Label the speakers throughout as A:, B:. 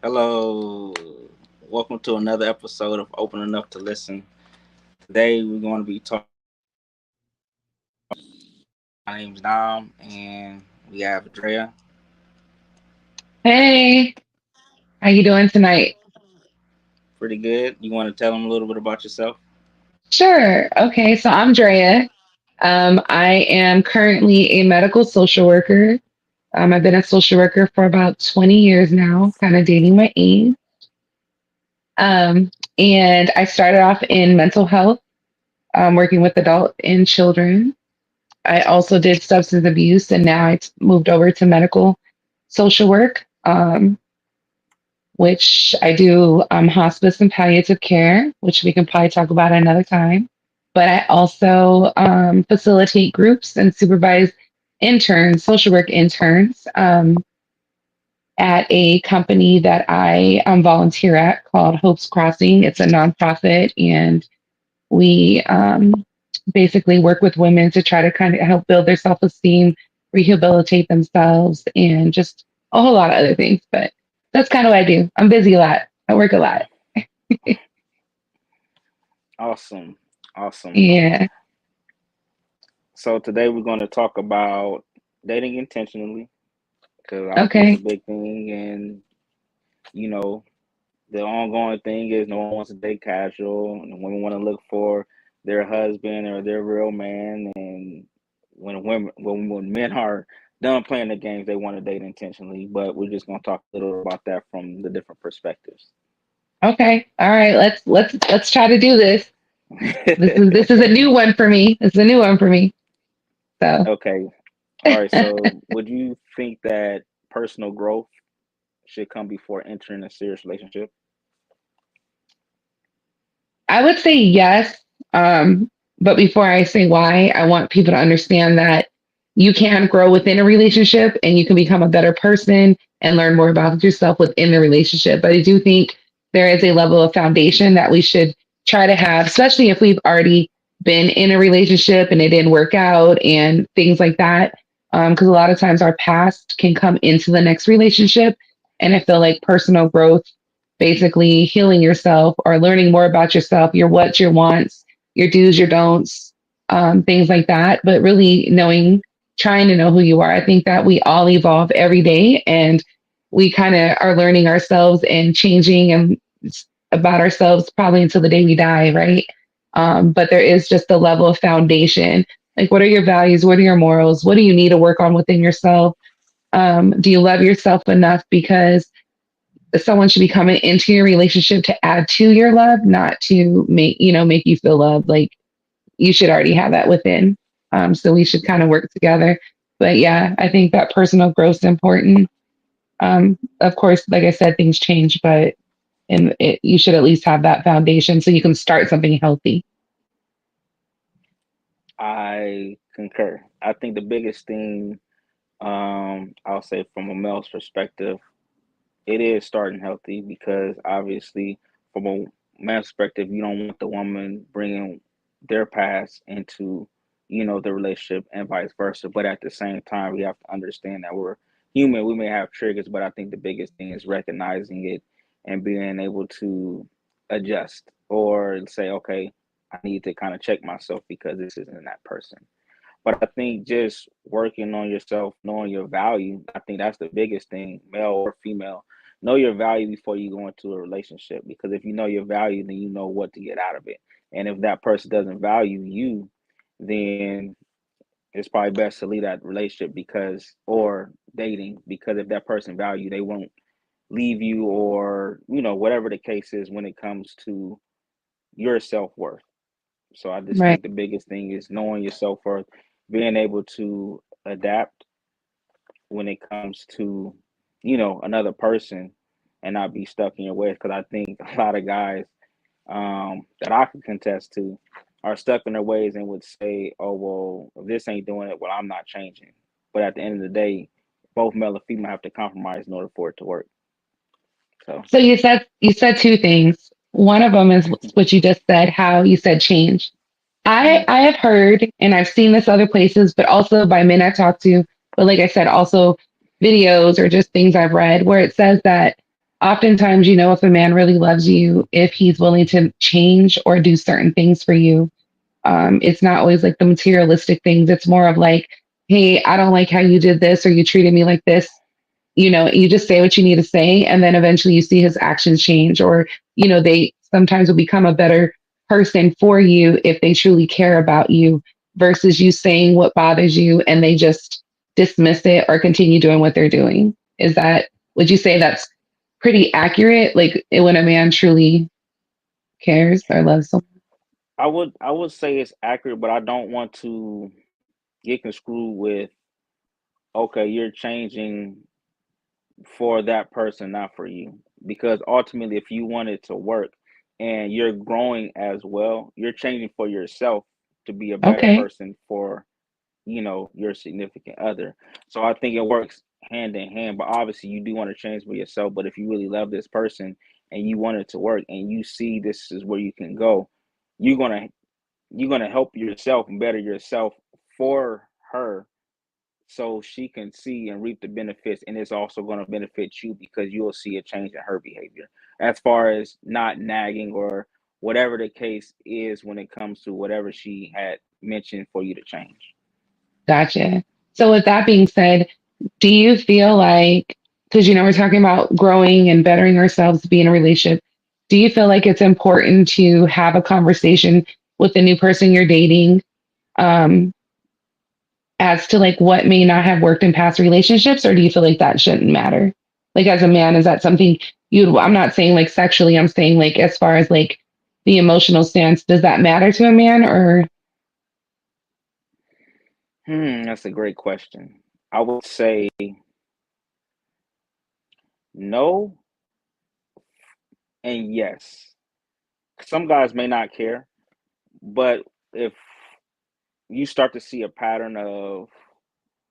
A: Hello, welcome to another episode of Open Enough to Listen. Today we're going to be talking. My name's Dom, and we have Drea.
B: Hey, how you doing tonight?
A: Pretty good. You want to tell them a little bit about yourself?
B: Sure. Okay, so I'm Drea. I am currently a medical social worker. I've been a social worker for about 20 years now, kind of dating my age. And I started off in mental health, working with adult and children. I also did substance abuse, and now I moved over to medical social work, which I do hospice and palliative care, which we can probably talk about another time. But I also facilitate groups and supervise interns, social work interns, at a company that I volunteer at called Hope's Crossing. It's a nonprofit, and we basically work with women to try to kind of help build their self esteem, rehabilitate themselves, and just a whole lot of other things. But that's kind of what I do. I'm busy a lot. I work a lot.
A: Awesome, awesome.
B: Yeah.
A: So today we're going to talk about dating intentionally because I think it's a
B: Okay.
A: big thing, and you know the ongoing thing is no one wants to date casual, and women want to look for their husband or their real man, and when men are done playing the games, they want to date intentionally. But we're just gonna talk a little about that from the different perspectives.
B: Okay. All right. Let's try to do this. This is a new one for me. This is a new one for me. So
A: Okay, all right. So, would you think that personal growth should come before entering a serious relationship?
B: I would say yes. Um, but before I say why, I want people to understand that you can grow within a relationship and you can become a better person and learn more about yourself within the relationship. But I do think there is a level of foundation that we should try to have, especially if we've already been in a relationship and it didn't work out and things like that. Because a lot of times our past can come into the next relationship. And I feel like personal growth, basically healing yourself or learning more about yourself, your what's, your wants, your do's, your don'ts, things like that. But really knowing, trying to know who you are. I think that we all evolve every day and we kind of are learning ourselves and changing and about ourselves probably until the day we die, right? But there is just a level of foundation. Like, what are your values? What are your morals? What do you need to work on within yourself? Do you love yourself enough? Because someone should be coming into your relationship to add to your love, not to make you feel loved. Like you should already have that within. So we should kind of work together. But yeah, I think that personal growth is important. Of course, like I said, things change, but you should at least have that foundation so you can start something healthy.
A: I concur. I think the biggest thing, I'll say from a male's perspective, it is starting healthy because obviously, from a man's perspective, you don't want the woman bringing their past into, the relationship and vice versa. But at the same time, we have to understand that we're human. We may have triggers, but I think the biggest thing is recognizing it and being able to adjust or say, okay, I need to kind of check myself because this isn't that person. But I think just working on yourself, knowing your value, I think that's the biggest thing, male or female. Know your value before you go into a relationship because if you know your value, then you know what to get out of it. And if that person doesn't value you, then it's probably best to leave that relationship because or dating because if that person value, they won't leave you or whatever the case is when it comes to your self worth. So I just
B: Right.
A: think the biggest thing is knowing your self worth, being able to adapt when it comes to, another person and not be stuck in your ways. Because I think a lot of guys that I can contest to are stuck in their ways and would say, oh, well, if this ain't doing it, well, I'm not changing. But at the end of the day, both male and female have to compromise in order for it to work. So,
B: So you said two things. One of them is what you just said, how you said change. I
A: mm,
B: I have heard and I've seen this other places, but also by men I've talked to, but like I said, also videos or just things I've read where it says that oftentimes, you know, if a man really loves you, if he's willing to change or do certain things for you, it's not always like the materialistic things. It's more of like, hey, I don't like how you did this or you treated me like this. You know, you just say what you need to say, and then eventually you see his actions change, or, you know, they sometimes will become a better person for you if they truly care about you versus you saying what bothers you and they just dismiss it or continue doing what they're doing. Is that, would you say that's pretty accurate? Like when a man truly cares or loves someone?
A: I would say it's accurate, but I don't want to get construed with, okay, you're changing for that person, not for you. Because ultimately, if you want it to work and you're growing as well, you're changing for yourself to be a better
B: Okay,
A: person for, your significant other. So I think it works hand in hand. But obviously, you do want to change for yourself. But if you really love this person and you want it to work and you see this is where you can go, you're gonna you're gonna help yourself and better yourself for her so she can see and reap the benefits, and it's also going to benefit you because you'll see a change in her behavior as far as not nagging or whatever the case is when it comes to whatever she had mentioned for you to change.
B: gotcha. So with that being said, do you feel like, because you know we're talking about growing and bettering ourselves to be in a relationship, do you feel like it's important to have a conversation with the new person you're dating, um, as to like what may not have worked in past relationships, or do you feel like that shouldn't matter? Like as a man, is that something you? I'm not saying like sexually. I'm saying like as far as like the emotional stance. Does that matter to a man, or
A: That's a great question. I would say no and yes. Some guys may not care, but if you start to see a pattern of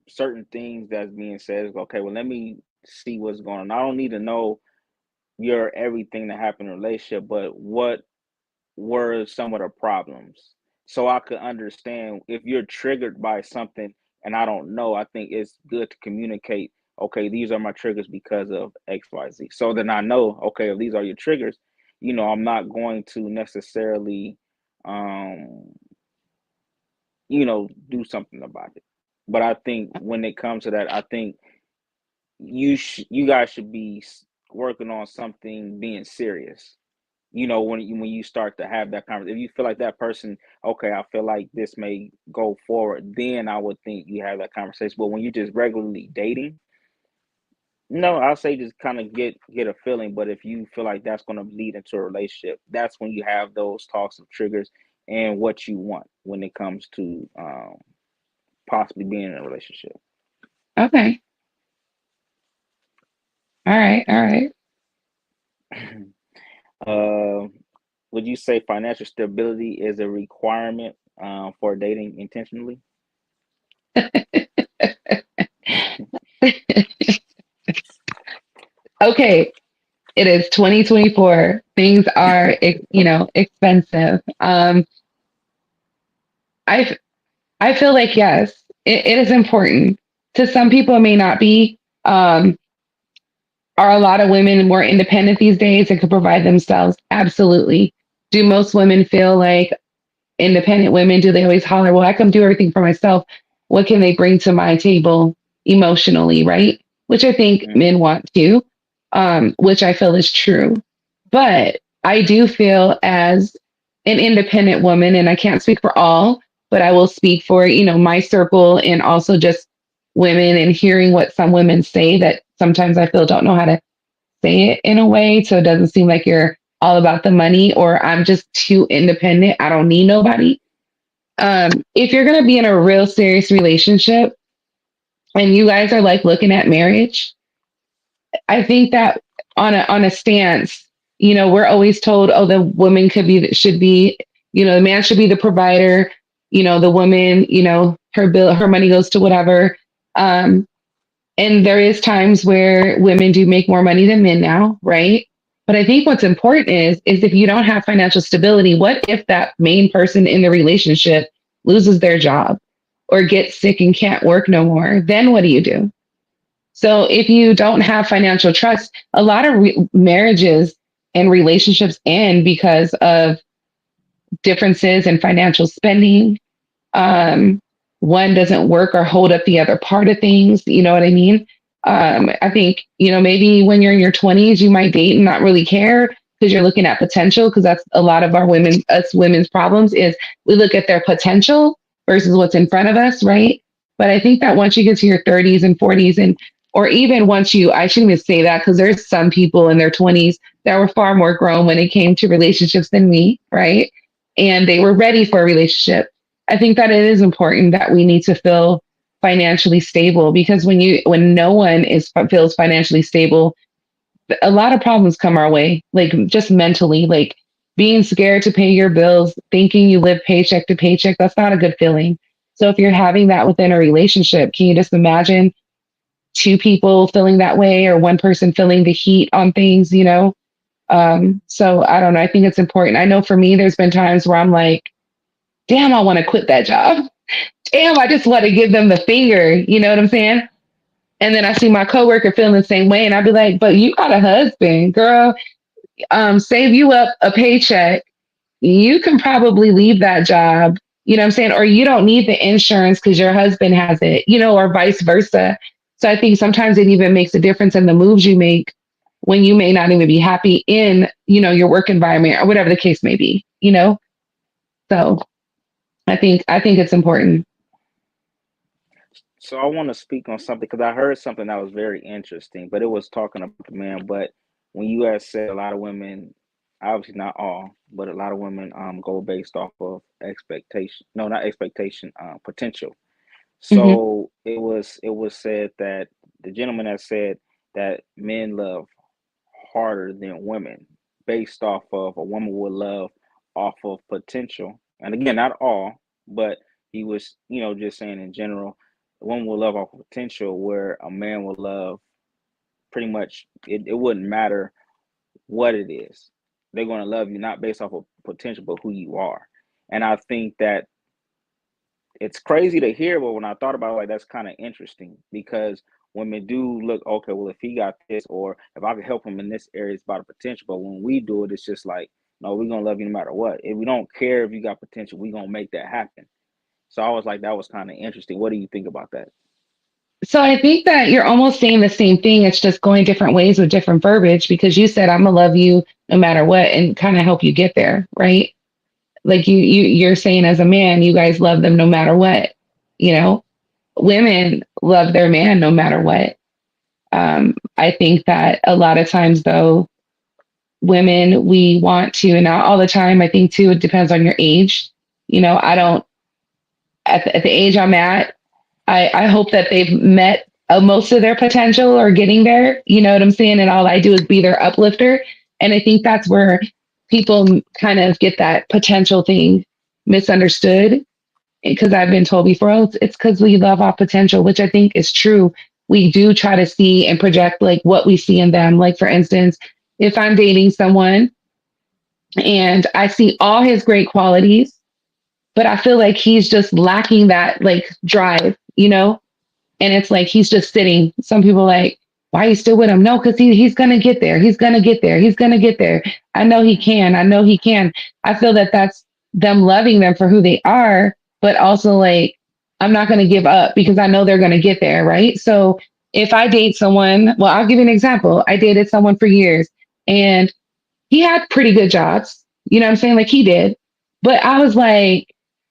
A: certain things that's being said, it's okay, well, let me see what's going on. I don't need to know your everything that happened in a relationship, but what were some of the problems? So I could understand if you're triggered by something and I don't know, I think it's good to communicate, okay, these are my triggers because of XYZ. So then I know, okay, if these are your triggers, I'm not going to necessarily um, do something about it. But I think when it comes to that, I think you guys should be working on something being serious. When you start to have that conversation, if you feel like that person, okay, I feel like this may go forward, then I would think you have that conversation. But when you're just regularly dating, no, I'll say just kind of get a feeling. But if you feel like that's going to lead into a relationship, that's when you have those talks of triggers and what you want when it comes to possibly being in a relationship.
B: okay, all right.
A: uh, would you say financial stability is a requirement for dating intentionally?
B: Okay, it is 2024. Things are, you know, expensive. I I feel like yes, it is important. To some people, it may not be. Are a lot of women more independent these days and can provide themselves? Absolutely. Do most women feel like independent women? Do they always holler, "Well, I can do everything for myself"? What can they bring to my table emotionally, right? Which I think
A: Hmm.
B: men want to, which I feel is true. But I do feel as an independent woman, and I can't speak for all, but I will speak for, you know, my circle and also just women and hearing what some women say that sometimes I feel don't know how to say it in a way. So it doesn't seem like you're all about the money or I'm just too independent. I don't need nobody. If you're going to be in a real serious relationship and you guys are like looking at marriage, I think that on a stance, you know, we're always told, oh, the woman should be, you know, the man should be the provider. You know, the woman, you know, her money goes to whatever. Um, and there is times where women do make more money than men now, right? But I think what's important is if you don't have financial stability, what if that main person in the relationship loses their job or gets sick and can't work no more? Then what do you do? So if you don't have financial trust, a lot of marriages and relationships end because of differences in financial spending. Um, One doesn't work or hold up the other part of things. You know what I mean? I think, maybe when you're in your 20s, you might date and not really care because you're looking at potential, because that's a lot of us women's problems is we look at their potential versus what's in front of us, right? But I think that once you get to your 30s and 40s, and or even once I shouldn't even say that, because there's some people in their 20s that were far more grown when it came to relationships than me, right? And they were ready for a relationship. I think that it is important that we need to feel financially stable, because when no one feels financially stable, a lot of problems come our way, like just mentally, like being scared to pay your bills, thinking you live paycheck to paycheck. That's not a good feeling. So if you're having that within a relationship, can you just imagine two people feeling that way, or one person feeling the heat on things, So I don't know. I think it's important. I know for me, there's been times where I'm like, damn, I want to quit that job. Damn, I just want to give them the finger. You know what I'm saying? And then I see my coworker feeling the same way, and I'd be like, "But you got a husband, girl. Save you up a paycheck. You can probably leave that job. You know what I'm saying? Or you don't need the insurance because your husband has it. Or vice versa." So I think sometimes it even makes a difference in the moves you make when you may not even be happy in your work environment or whatever the case may be. So I think it's important.
A: So I want to speak on something because I heard something that was very interesting, but it was talking about the man. But when you had said a lot of women, obviously not all, but a lot of women go based off of expectation. No, not expectation, potential.
B: Hmm.
A: So it was said that the gentleman that said that men love harder than women based off of a woman would love off of potential. And again, not all, but he was, just saying in general, a woman will love off of potential where a man will love pretty much it wouldn't matter what it is. They're gonna love you not based off of potential, but who you are. And I think that it's crazy to hear, but when I thought about it, like that's kind of interesting because women do look okay. Well, if he got this, or if I could help him in this area, it's about a potential. But when we do it, it's just like, no, we're gonna love you no matter what. If we don't care if you got potential, we're gonna make that happen. So I was like, that was kind of interesting. What do you think about that?
B: So I think that you're almost saying the same thing. It's just going different ways with different verbiage, because you said I'm gonna love you no matter what and kind of help you get there, right? Like you're saying as a man, you guys love them no matter what. You know, Women love their man no matter what. I think that a lot of times though, women we want to, and not all the time. I think too, it depends on your age. I don't at the age I'm at, I hope that they've met most of their potential or getting there. You know what I'm saying? And all I do is be their uplifter. And I think that's where people kind of get that potential thing misunderstood, because I've been told before, oh, it's because we love our potential, which I think is true. We do try to see and project like what we see in them. Like, for instance, if I'm dating someone and I see all his great qualities, but I feel like he's just lacking that like drive, and it's like he's just sitting. Some people like, why are you still with him? No, because he's gonna get there. He's gonna get there. He's gonna get there. I know he can. I know he can. I feel that that's them loving them for who they are, but also like, I'm not gonna give up because I know they're gonna get there, right? So if I date someone, well, I'll give you an example. I dated someone for years, and he had pretty good jobs. You know what I'm saying? Like he did. But I was like,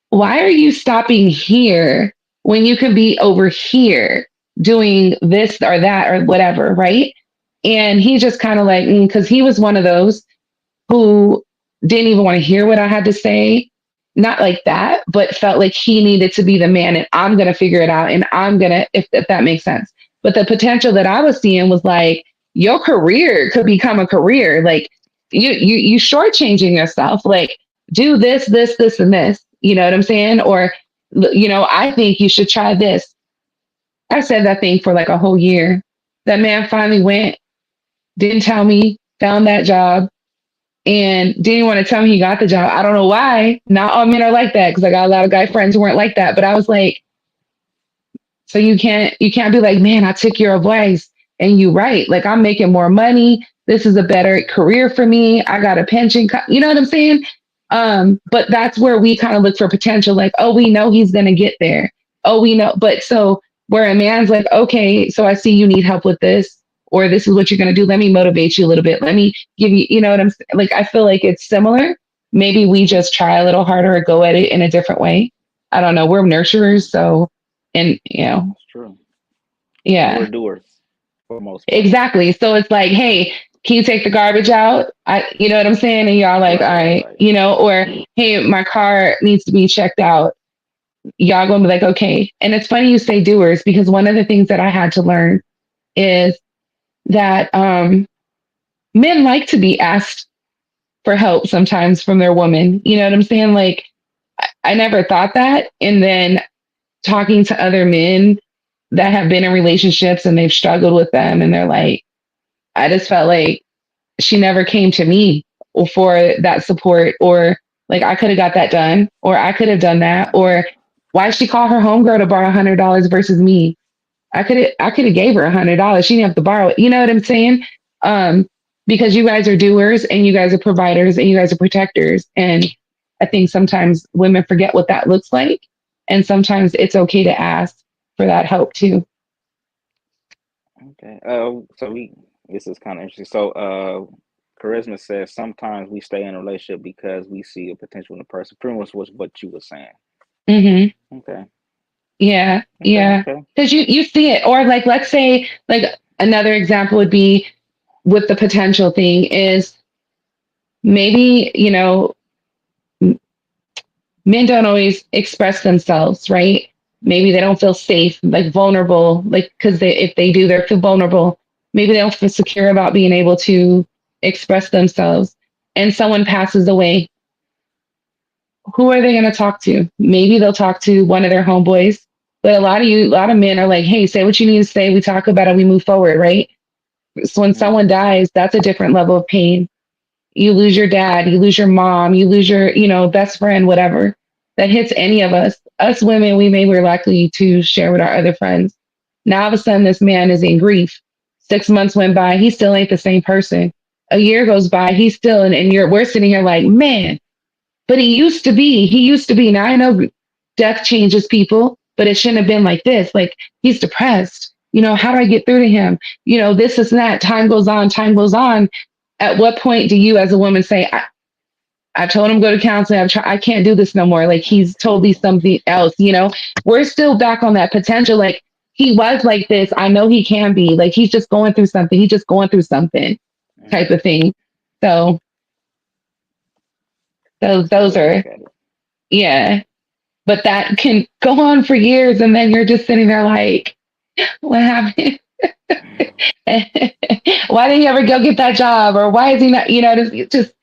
B: why are you stopping here when you could be over here doing this or that or whatever, right? And he just kind of like, because he was one of those who didn't even want to hear what I had to say. Not like that, but felt like he needed to be the man, and I'm going to figure it out. And I'm going to, if that makes sense. But the potential that I was seeing was like, your career could become a career. Like, you shortchanging yourself. Like, do this, this, this, and this. You know what I'm saying? Or, I think you should try this. I said that thing for like a whole year. That man finally went, didn't tell me, found that job, and didn't want to tell me he got the job. I don't know why. Not all men are like that, because I got a lot of guy friends who weren't like that. But I was like, So you can't be like, man, I took your advice and you right. Like I'm making more money. This is a better career for me. I got a pension. You know what I'm saying? But that's where we kind of look for potential. Like, oh, we know he's gonna get there. Oh, we know. But so where a man's like, okay, so I see you need help with this, or this is what you're gonna do. Let me motivate you a little bit. Let me give you, you know what I'm saying? Like I feel like it's similar. Maybe we just try a little harder or go at it in a different way. I don't know. We're nurturers, so and
A: That's true. And we're
B: yeah,
A: doers for the most part.
B: exactly. So it's like, hey, can you take the garbage out? You know what I'm saying? And y'all like, all
A: Right, right,
B: right,
A: right.
B: or hey, my car needs to be checked out. Y'all gonna be like, okay. And it's funny you say doers because one of the things that I had to learn is that men like to be asked for help sometimes from their woman. You know what I'm saying? Like, I never thought that. And then talking to other men that have been in relationships and they've struggled with them, and they're like, I just felt like she never came to me for that support, or like I could have got that done, or I could have done that, or why she call her homegirl to borrow $100 versus me? I could have gave her $100. She didn't have to borrow it. You know what I'm saying? Um, because you guys are doers and you guys are providers and you guys are protectors. And I think sometimes women forget what that looks like. And sometimes it's okay to ask for that help too.
A: Okay. So we this is kind of interesting. So, Charisma says sometimes we stay in a relationship because we see a potential in the person. Pretty much was what you were saying.
B: Hmm.
A: Okay.
B: Yeah,
A: Okay.
B: yeah.
A: Okay.
B: Because you see it, or like let's say like another example would be with the potential thing is maybe men don't always express themselves, right? Maybe they don't feel safe, like vulnerable, like because if they do, they feel vulnerable. Maybe they don't feel secure about being able to express themselves. And someone passes away. Who are they going to talk to? Maybe they'll talk to one of their homeboys. But a lot of men are like, hey, say what you need to say. We talk about it. We move forward, right? So when
A: Mm,
B: someone dies, that's a different level of pain. You lose your dad, you lose your mom, you lose your, best friend, whatever. That hits any of us. Us women, we may be likely to share with our other friends. Now all of a sudden this man is in grief. 6 months went by, he still ain't the same person. A year goes by, he's still and we're sitting here like, man, but he used to be. Now I know death changes people, but it shouldn't have been like this. Like he's depressed. How do I get through to him? This is that. Time goes on, time goes on. At what point do you as a woman say, I told him to go to counseling. I can't do this no more. Like he's totally something else. We're still back on that potential. Like he was like this. I know he can be. Like he's just going through something. He's just going through something type
A: mm.
B: of thing. So those
A: That's a
B: those
A: way to
B: are
A: look at it.
B: yeah. But that can go on for years, and then you're just sitting there like, what happened? Why didn't he ever go get that job? Or why is he not? Just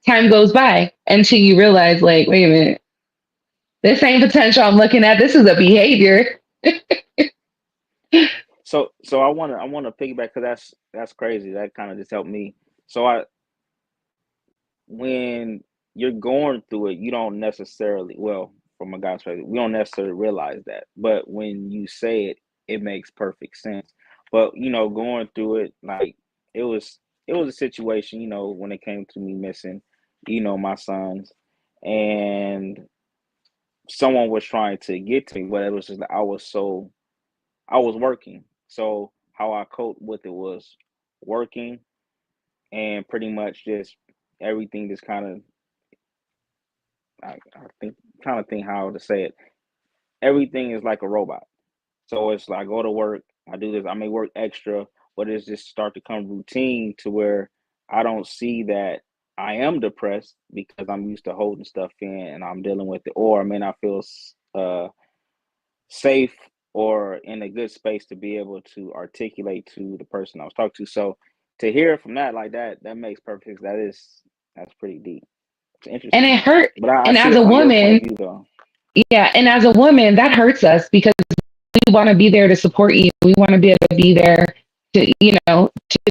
B: time goes by until you realize, like, wait a minute, this ain't potential I'm looking at. This is a behavior.
A: So I wanna piggyback because that's crazy. That kind of just helped me. So I when you're going through it, you don't necessarily, well, from a guy's perspective, we don't necessarily realize that. But when you say it, it makes perfect sense. But going through it, like it was it was a situation, when it came to me missing, my sons, and someone was trying to get to me, but it was just that I was working. So how I coped with it was working and pretty much just everything just kind of I think trying to think how to say it. Everything is like a robot. So it's like I go to work, I do this, I may work extra, but it's just start to come routine to where I don't see that I am depressed because I'm used to holding stuff in and I'm dealing with it, or I may not feel safe or in a good space to be able to articulate to the person I was talking to. So to hear from that like that, that makes perfect sense. That's pretty deep. It's
B: And
A: interesting
B: it
A: though.
B: hurt.
A: But I
B: And
A: see
B: as
A: it
B: a
A: from your point
B: woman,
A: of view though.
B: yeah, and as a woman, that hurts us because we want to be there to support you. We want to be able to be there to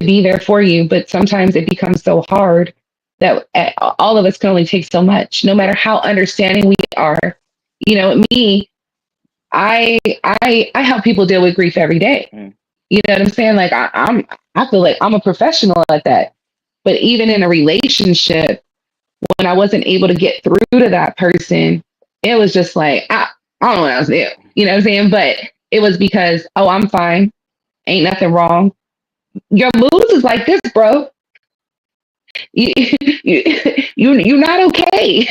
B: be there for you. But sometimes it becomes so hard that all of us can only take so much, no matter how understanding we are. Me, I help people deal with grief every day.
A: Mm,
B: You know what I'm saying? Like I feel like I'm a professional at that. But even in a relationship, when I wasn't able to get through to that person, it was just like I don't know what I was there. You know what I'm saying? But it was because, oh, I'm fine. Ain't nothing wrong. Your moods is like this, bro. You you're not okay.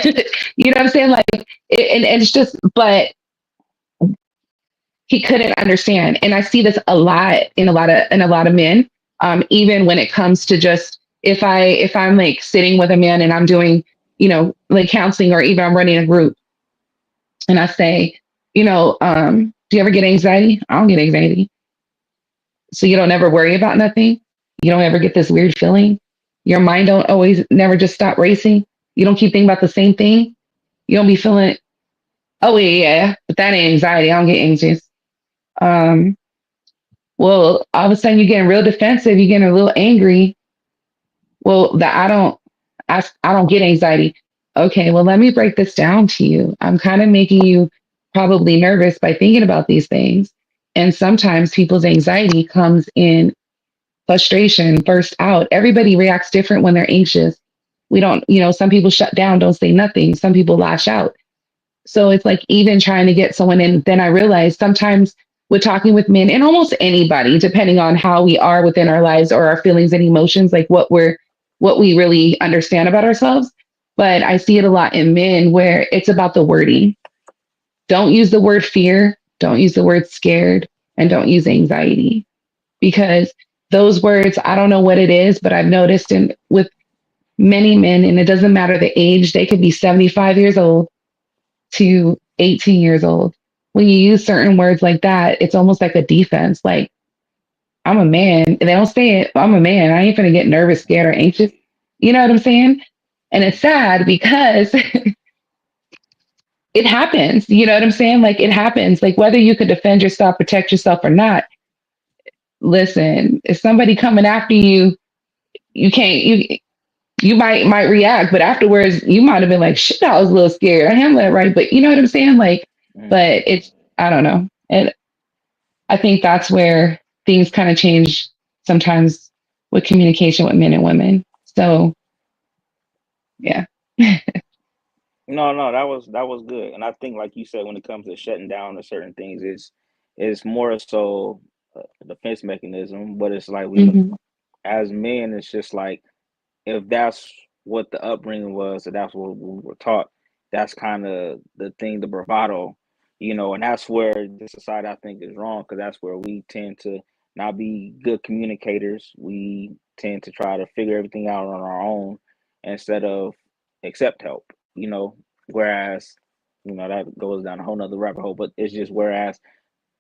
B: You know what I'm saying? Like and it's just, but he couldn't understand. And I see this a lot in a lot of men. Even when it comes to just if I'm like sitting with a man and I'm doing, like counseling, or even I'm running a group and I say, do you ever get anxiety? I don't get anxiety. So you don't ever worry about nothing. You don't ever get this weird feeling. Your mind don't always never just stop racing. You don't keep thinking about the same thing. You don't be feeling, oh yeah, but that ain't anxiety. I don't get anxious. Um, well, all of a sudden you're getting real defensive, you're getting a little angry. Well, that I don't get anxiety. Okay, well, let me break this down to you. I'm kind of making you probably nervous by thinking about these things. And sometimes people's anxiety comes in frustration, burst out. Everybody reacts different when they're anxious. We don't, some people shut down, don't say nothing. Some people lash out. So it's like even trying to get someone in, then I realized sometimes with talking with men and almost anybody, depending on how we are within our lives or our feelings and emotions, like what we really understand about ourselves. But I see it a lot in men where it's about the wording. Don't use the word fear, don't use the word scared, and don't use anxiety. Because those words, I don't know what it is, but I've noticed in with many men, and it doesn't matter the age, they could be 75 years old to 18 years old. When you use certain words like that, it's almost like a defense. Like, I'm a man. And they don't say it, I'm a man. I ain't gonna get nervous, scared, or anxious. You know what I'm saying? And it's sad because it happens. You know what I'm saying? Like, it happens. Like, whether you could defend yourself, protect yourself or not, listen, if somebody coming after you, you can't, you might react, but afterwards you might have been like, shit, I was a little scared. I handled that right. But you know what I'm saying? Like,
A: mm.
B: but it's, I don't know. And I think that's where things kind of change sometimes with communication with men and women. So yeah.
A: No, no, that was good. And I think, like you said, when it comes to shutting down to certain things, it's more so a defense mechanism. But it's like we,
B: Hmm.
A: as men, it's just like if that's what the upbringing was, and that's what we were taught, that's kind of the thing, the bravado, and that's where the society I think is wrong because that's where we tend to not be good communicators. We tend to try to figure everything out on our own instead of accept help, whereas, that goes down a whole nother rabbit hole, but it's just whereas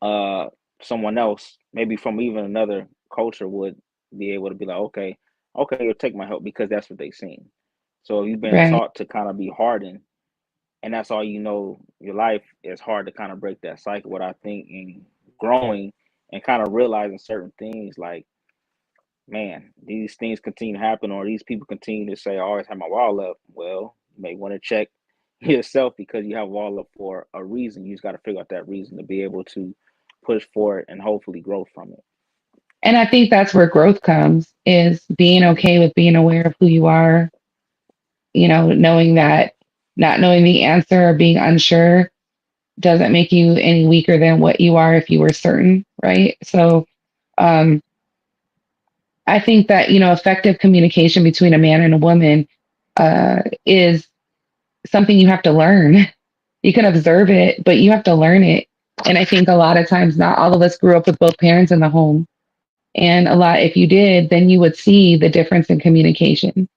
A: uh someone else, maybe from even another culture, would be able to be like, okay, okay, you'll take my help because that's what they've seen. So if you've been
B: Right.
A: taught to kind of be hardened and that's all your life, is hard to kind of break that cycle. What I think in growing and kind of realizing certain things like, man, these things continue to happen or these people continue to say I always have my wall up. Well, you may want to check yourself because you have a wall up for a reason. You just got to figure out that reason to be able to push forward and hopefully grow from it.
B: And I think that's where growth comes, is being okay with being aware of who you are, knowing that not knowing the answer or being unsure doesn't make you any weaker than what you are if you were certain, right? So um, I think that, effective communication between a man and a woman is something you have to learn. You can observe it, but you have to learn it. And I think a lot of times, not all of us grew up with both parents in the home. And a lot, if you did, then you would see the difference in communication.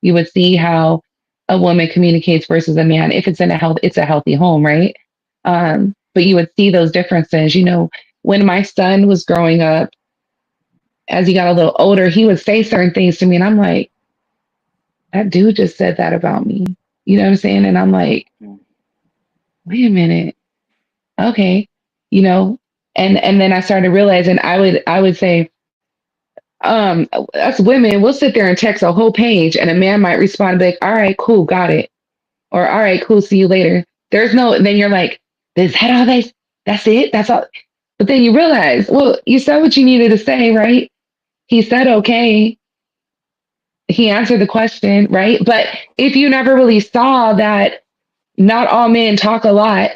B: You would see how a woman communicates versus a man. If it's a healthy home, right? But you would see those differences. When my son was growing up, as he got a little older, he would say certain things to me, and I'm like, that dude just said that about me. You know what I'm saying? And I'm like,
A: Mm.
B: wait a minute, okay, you know. And then I started realizing I would say, us women, we'll sit there and text a whole page, and a man might respond and be like, all right, cool, got it. Or all right, cool, see you later. There's no, then you're like, is that all they? That's it. That's all. But then you realize, well, you said what you needed to say, right? He said, okay. He answered the question, right? But if you never really saw that not all men talk a lot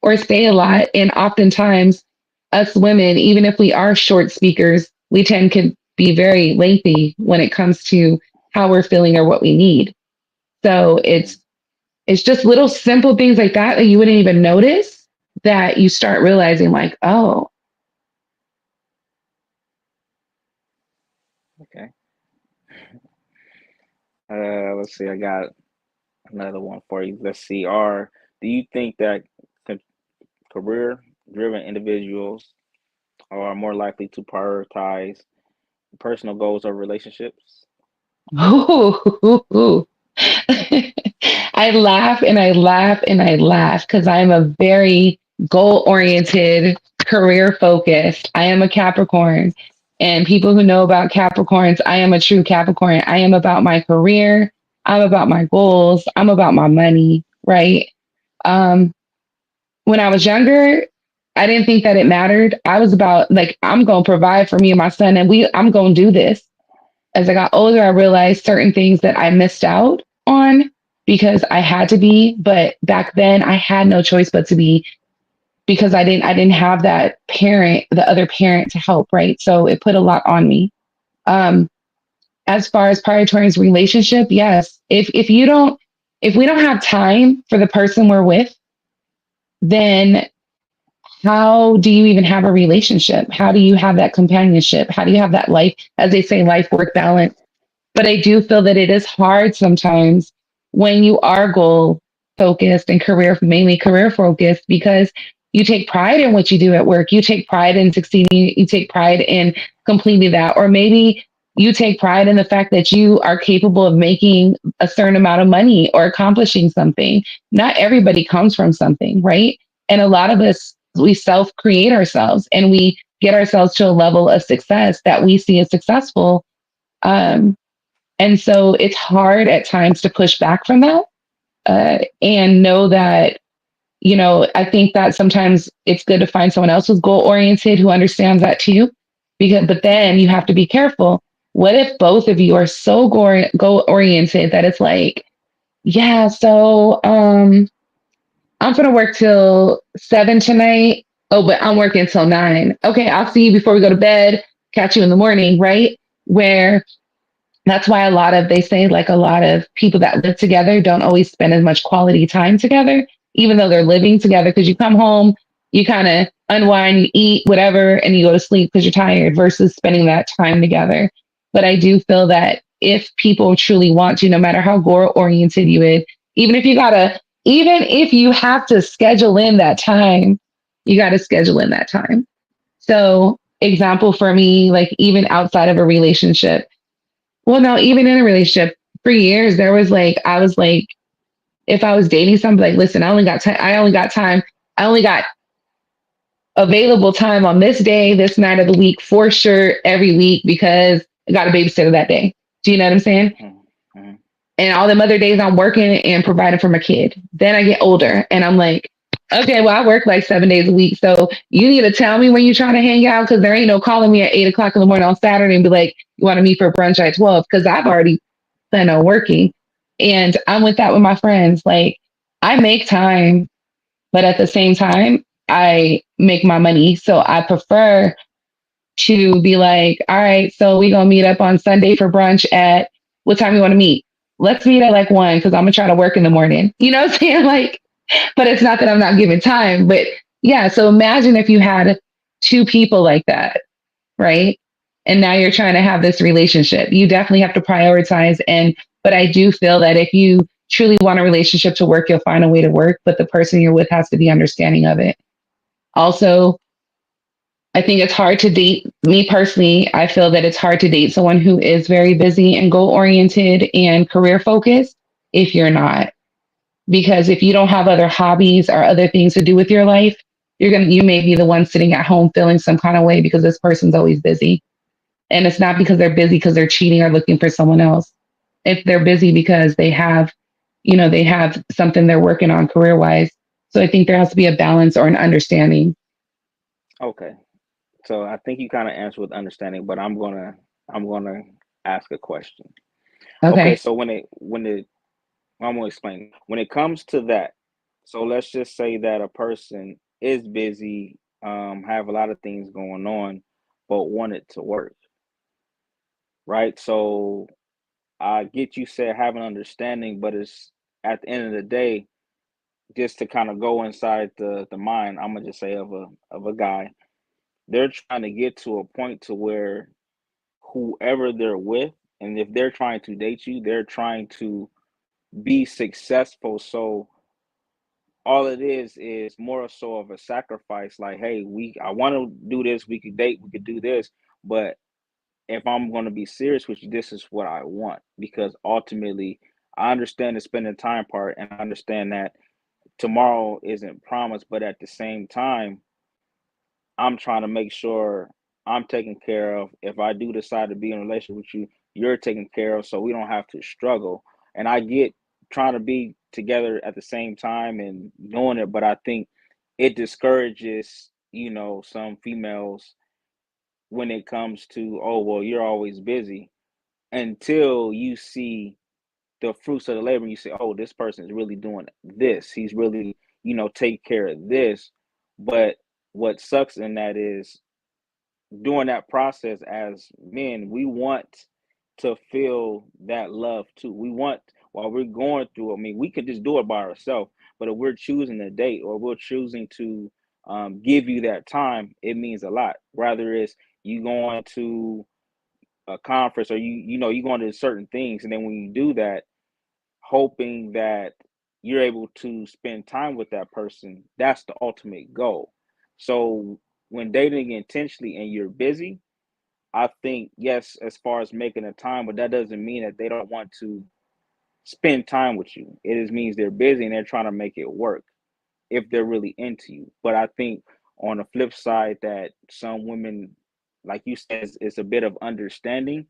B: or say a lot, and oftentimes us women, even if we are short speakers, we tend to be very lengthy when it comes to how we're feeling or what we need. So
A: Mm,
B: it's just little simple things like that that you wouldn't even notice that you start realizing like, oh,
A: okay. Let's see. I got another one for you. Let's see. Do you think that career-driven individuals are more likely to prioritize personal goals over relationships?
B: ooh. I laugh and I laugh and I laugh because I'm a very goal oriented, career focused. I am a Capricorn. And people who know about Capricorns, I am a true Capricorn. I am about my career. I'm about my goals. I'm about my money, right? Um, when I was younger, I didn't think that it mattered. I was about like, I'm going to provide for me and my son, and I'm going to do this. As I got older, I realized certain things that I missed out on because I had to be, but back then I had no choice but to be because I didn't have that parent, the other parent to help, right? So it put a lot on me. Um, as far as prioritizing relationship, yes. If we don't have time for the person we're with, then how do you even have a relationship? How do you have that companionship? How do you have that life, as they say, life work balance? But I do feel that it is hard sometimes when you are goal focused and mainly career focused, because you take pride in what you do at work. You take pride in succeeding. You take pride in completing that. Or maybe you take pride in the fact that you are capable of making a certain amount of money or accomplishing something. Not everybody comes from something, right? And a lot of us, we self create ourselves and we get ourselves to a level of success that we see as successful. Um, and so it's hard at times to push back from that and know that, I think that sometimes it's good to find someone else who's goal oriented who understands that too. But then you have to be careful. What if both of you are so goal oriented that it's like, yeah, so I'm going to work till 7 tonight. Oh, but I'm working till 9. Okay, I'll see you before we go to bed, catch you in the morning, right? Where that's why they say like a lot of people that live together don't always spend as much quality time together, even though they're living together. Because you come home, you kind of unwind, you eat whatever, and you go to sleep because you're tired versus spending that time together. But I do feel that if people truly want to, no matter how goal oriented you is, even if you gotta, even if you have to schedule in that time, you got to schedule in that time. So, example for me, like even outside of a relationship, well, no, even in a relationship for years, there was like, I was like, if I was dating somebody, like, listen, I only got time. I only got time. I only got available time on this day, this night of the week for sure every week because I got a babysitter that day. Do you know what I'm saying?
A: Mm, mm,
B: And all them other days I'm working and providing for my kid. Then I get older and I'm like, okay, well, I work like 7 days a week. So you need to tell me when you're trying to hang out because there ain't no calling me at 8 o'clock in the morning on Saturday and be like, you want to meet for brunch at 12? Because I've already planned on working. And I'm with that with my friends. Like I make time, but at the same time, I make my money. So I prefer to be like, all right, so we gonna meet up on Sunday for brunch at what time you want to meet? Let's meet at like 1 because I'm gonna try to work in the morning. You know what I'm saying? Like, but it's not that I'm not giving time. But yeah, so imagine if you had two people like that, right? And now you're trying to have this relationship. You definitely have to prioritize. But I do feel that if you truly want a relationship to work, you'll find a way to work, but the person you're with has to be understanding of it. Also, I think it's hard to date. Me personally, I feel that it's hard to date someone who is very busy and goal oriented and career focused if you're not. Because if you don't have other hobbies or other things to do with your life, you may be the one sitting at home feeling some kind of way because this person's always busy. And it's not because they're busy because they're cheating or looking for someone else. If they're busy because they have something they're working on career wise. So I think there has to be a balance or an understanding.
A: Okay. So I think you kind of answered with understanding, but I'm gonna ask a question. Okay,
B: Okay.
A: so I'm gonna explain. When it comes to that, so let's just say that a person is busy, have a lot of things going on, but want it to work, right? So I get you said have an understanding, but it's at the end of the day, just to kind of go inside the mind, I'm gonna just say of a guy, they're trying to get to a point to where whoever they're with, and if they're trying to date you, they're trying to be successful. So all it is more so of a sacrifice. Like, hey, I want to do this. We could date. We could do this. But if I'm going to be serious with you, this is what I want because ultimately, I understand the spending time part, and I understand that tomorrow isn't promised. But at the same time, I'm trying to make sure I'm taken care of. If I do decide to be in a relationship with you, you're taken care of so we don't have to struggle. And I get trying to be together at the same time and doing it, but I think it discourages, some females when it comes to, oh, well, you're always busy until you see the fruits of the labor and you say, oh, this person is really doing this. He's really, take care of this. But what sucks in that is during that process as men, we want to feel that love too. We want while we're going through. I mean, we could just do it by ourselves, but if we're choosing a date or we're choosing to give you that time, it means a lot. Rather, it's you going to a conference or you going to certain things, and then when you do that, hoping that you're able to spend time with that person. That's the ultimate goal. So when dating intentionally and you're busy, I think yes, as far as making a time, but that doesn't mean that they don't want to spend time with you. It just means they're busy and they're trying to make it work if they're really into you. But I think on the flip side that some women, like you said, is a bit of understanding.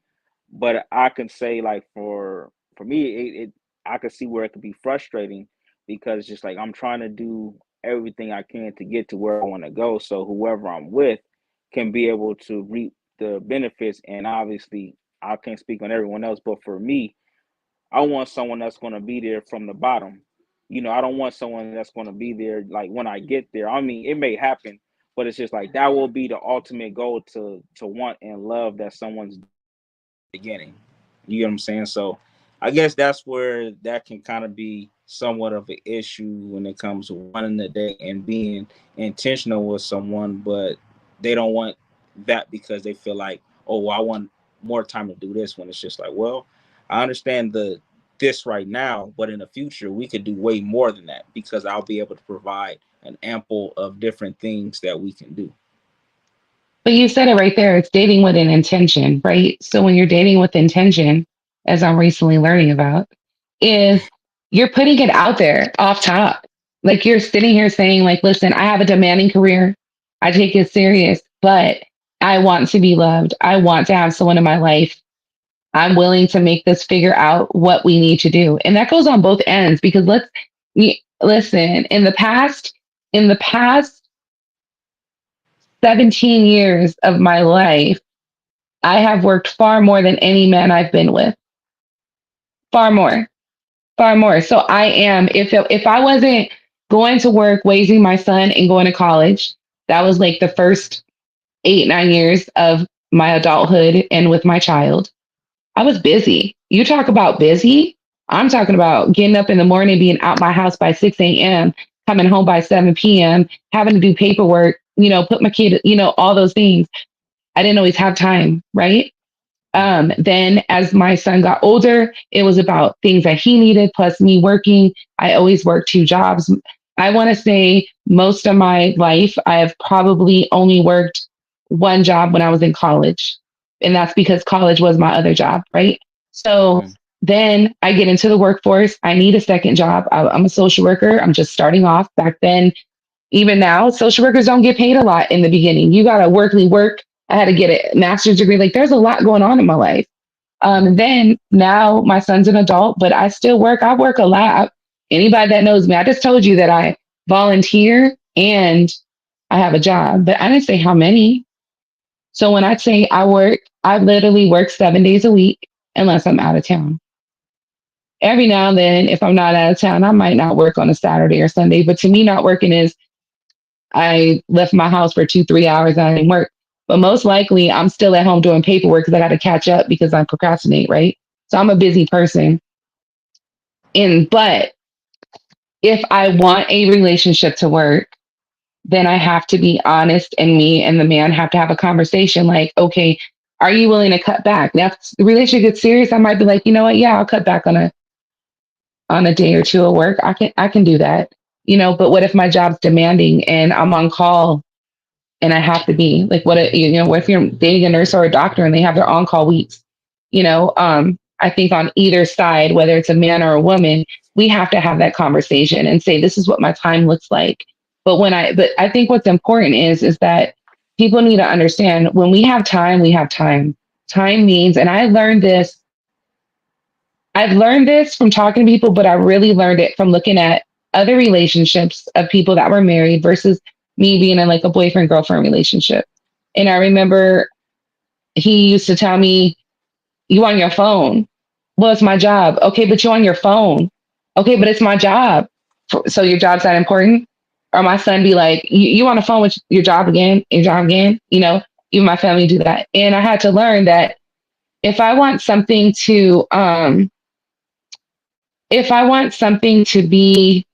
A: But I can say like for me, it I could see where it could be frustrating because just like I'm trying to do everything I can to get to where I want to go. So whoever I'm with can be able to reap the benefits. And obviously I can't speak on everyone else, but for me, I want someone that's going to be there from the bottom. I don't want someone that's going to be there like when I get there. I mean, it may happen, but it's just like that will be the ultimate goal to want and love that someone's beginning. You get what I'm saying? So I guess that's where that can kind of be somewhat of an issue when it comes to wanting a date and being intentional with someone, but they don't want that because they feel like, oh, well, I want more time to do this when it's just like, well, I understand the this right now, but in the future we could do way more than that because I'll be able to provide an ample of different things that we can do.
B: But you said it right there. It's dating with an intention, right? So when you're dating with intention, as I'm recently learning about, is you're putting it out there off top. Like you're sitting here saying, like, listen, I have a demanding career. I take it serious, but I want to be loved. I want to have someone in my life. I'm willing to make this figure out what we need to do. And that goes on both ends because listen, in the past 17 years of my life, I have worked far more than any man I've been with. Far more, far more. So I am, if I wasn't going to work, raising my son and going to college, that was like the first 8, 9 years of my adulthood and with my child. I was busy. You talk about busy. I'm talking about getting up in the morning, being out my house by 6 a.m., coming home by 7 p.m., having to do paperwork, put my kid, all those things. I didn't always have time, right? Then as my son got older, it was about things that he needed, plus me working. I always worked 2 jobs. I want to say most of my life, I have probably only worked 1 job when I was in college. And that's because college was my other job, right? So
A: Mm.
B: then I get into the workforce. I need a second job. I'm a social worker. I'm just starting off. Back then, even now, social workers don't get paid a lot in the beginning. You got to work. I had to get a master's degree. Like there's a lot going on in my life. Then now my son's an adult, but I still work. I work a lot. Anybody that knows me, I just told you that volunteer, and I have a job. But I didn't say how many. So when I say I literally work 7 days a week unless I'm out of town. Every now and then, if I'm not out of town, I might not work on a Saturday or Sunday. But to me, not working is I left my house for 2, 3 hours and I didn't work. But most likely, I'm still at home doing paperwork because I got to catch up because I procrastinate, right? So I'm a busy person. But if I want a relationship to work, then I have to be honest, and me and the man have to have a conversation like, okay, are you willing to cut back? Now, if the relationship gets serious, I might be like, you know what? Yeah, I'll cut back on a day or two of work. I can do that. But what if my job's demanding and I'm on call and I have to be like, what if you're dating a nurse or a doctor and they have their on call weeks? I think on either side, whether it's a man or a woman, we have to have that conversation and say, this is what my time looks like. But I think what's important is that people need to understand when we have time, we have time. Time means, and I've learned this from talking to people, but I really learned it from looking at other relationships of people that were married versus me being in like a boyfriend girlfriend relationship. And I remember he used to tell me, you on your phone. Well, it's my job. Okay, but you on your phone. Okay, but it's my job. So your job's not important? Or my son be like, you on the phone with your job again? Even my family do that. And I had to learn that if I want something to if I want something to be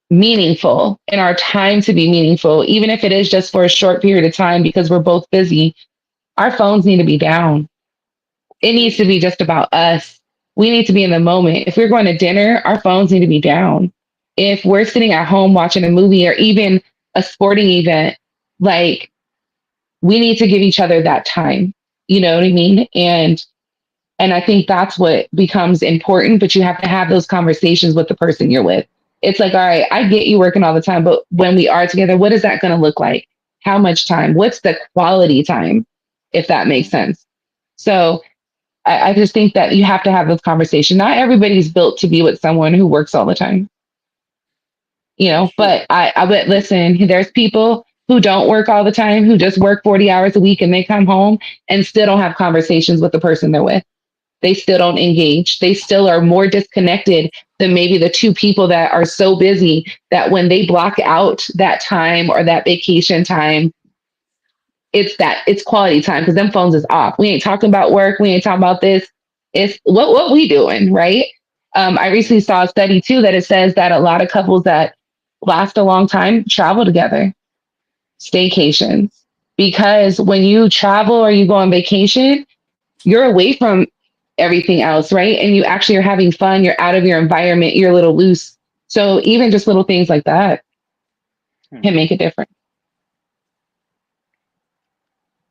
B: meaningful and our time to be meaningful, even if it is just for a short period of time because we're both busy, our phones need to be down. It needs to be just about us. We need to be in the moment. If we're going to dinner, our phones need to be down. If we're sitting at home watching a movie or even a sporting event, like we need to give each other that time. You know what I mean? And I think that's what becomes important, but you have to have those conversations with the person you're with. It's like, all right, I get you working all the time, but when we are together, what is that going to look like? How much time? What's the quality time, if that makes sense? So I just think that you have to have those conversations. Not everybody's built to be with someone who works all the time,
A: That's true.
B: but I would listen. There's people who don't work all the time, who just work 40 hours a week and they come home and still don't have conversations with the person they're with. They still don't engage. They still are more disconnected than maybe the two people that are so busy that when they block out that time or that vacation time, it's quality time because them phones is off. We ain't talking about work. We ain't talking about this. It's what we doing, right? I recently saw a study too that it says that a lot of couples that last a long time travel together, staycations, because when you travel or you go on vacation, you're away from everything else, right? And you actually are having fun. You're out of your environment. You're a little loose. So even just little things like that
A: Hmm,
B: can make a difference.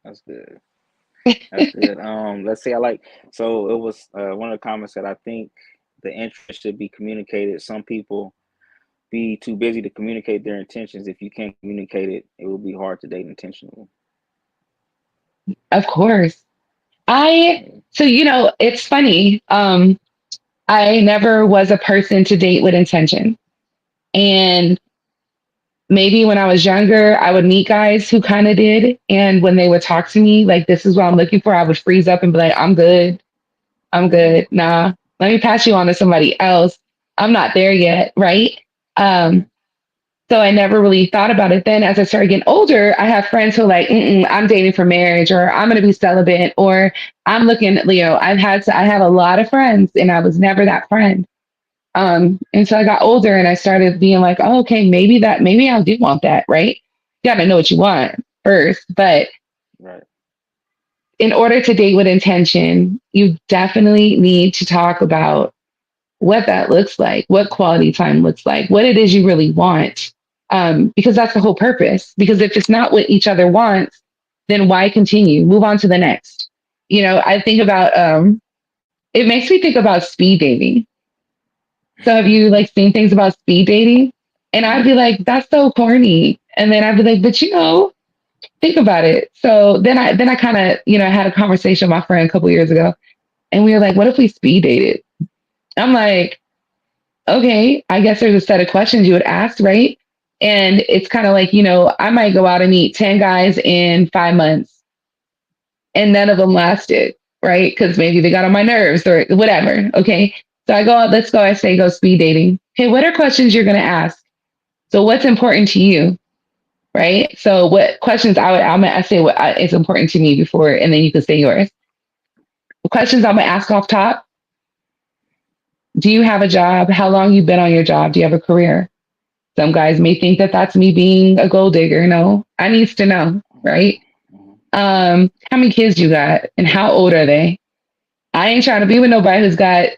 A: that's good. That's good. Let's say I like. So it was one of the comments that I think the interest should be communicated. Some people be too busy to communicate their intentions. If you can't communicate it, it will be hard to date intentionally.
B: Of course. I
A: Yeah.
B: so it's funny. I never was a person to date with intention. And maybe when I was younger, I would meet guys who kind of did. And when they would talk to me, like, this is what I'm looking for, I would freeze up and be like, I'm good. I'm
A: Hmm.
B: good. Nah, let me pass you on to somebody else. I'm not there yet. Right. Um, so I never really thought about it. Then as I started getting older, I have friends who are like, I'm dating for marriage, or I'm going to be celibate, or I'm looking at Leo. I have a lot of friends and I was never that friend. And so I got older and I started being like, oh, okay, maybe I do want that, right? You got to know what you want first. But
A: Right.
B: in order to date with intention, you definitely need to talk about what that looks like, what quality time looks like, what it is you really want. Because that's the whole purpose. Because if it's not what each other wants, then why continue? Move on to the next. I think about it makes me think about speed dating. So have you like seen things about speed dating? And I'd be
A: No.
B: like, that's so corny. And then I'd be like, but think about it. So then I kind of, had a conversation with my friend a couple years ago and we were like, what if we speed dated? I'm like, okay, I guess there's a set of questions you would ask, right? And it's kind of like, I might go out and meet 10 guys in 5 months and none of them lasted, right? Because maybe they got on my nerves or whatever. Okay. So I go out, let's go, I say, go speed dating. Okay. What are questions you're going to ask? So what's important to you? Right. So what questions I say what is important to me before, and then you can say yours. The questions I'm going to ask off top. Do you have a job? How long you been on your job? Do you have a career? Some guys may think that that's me being a gold digger. No, I needs to know, right?
A: Mhm.
B: How many kids you got and how old are they? I ain't trying to be with nobody who's got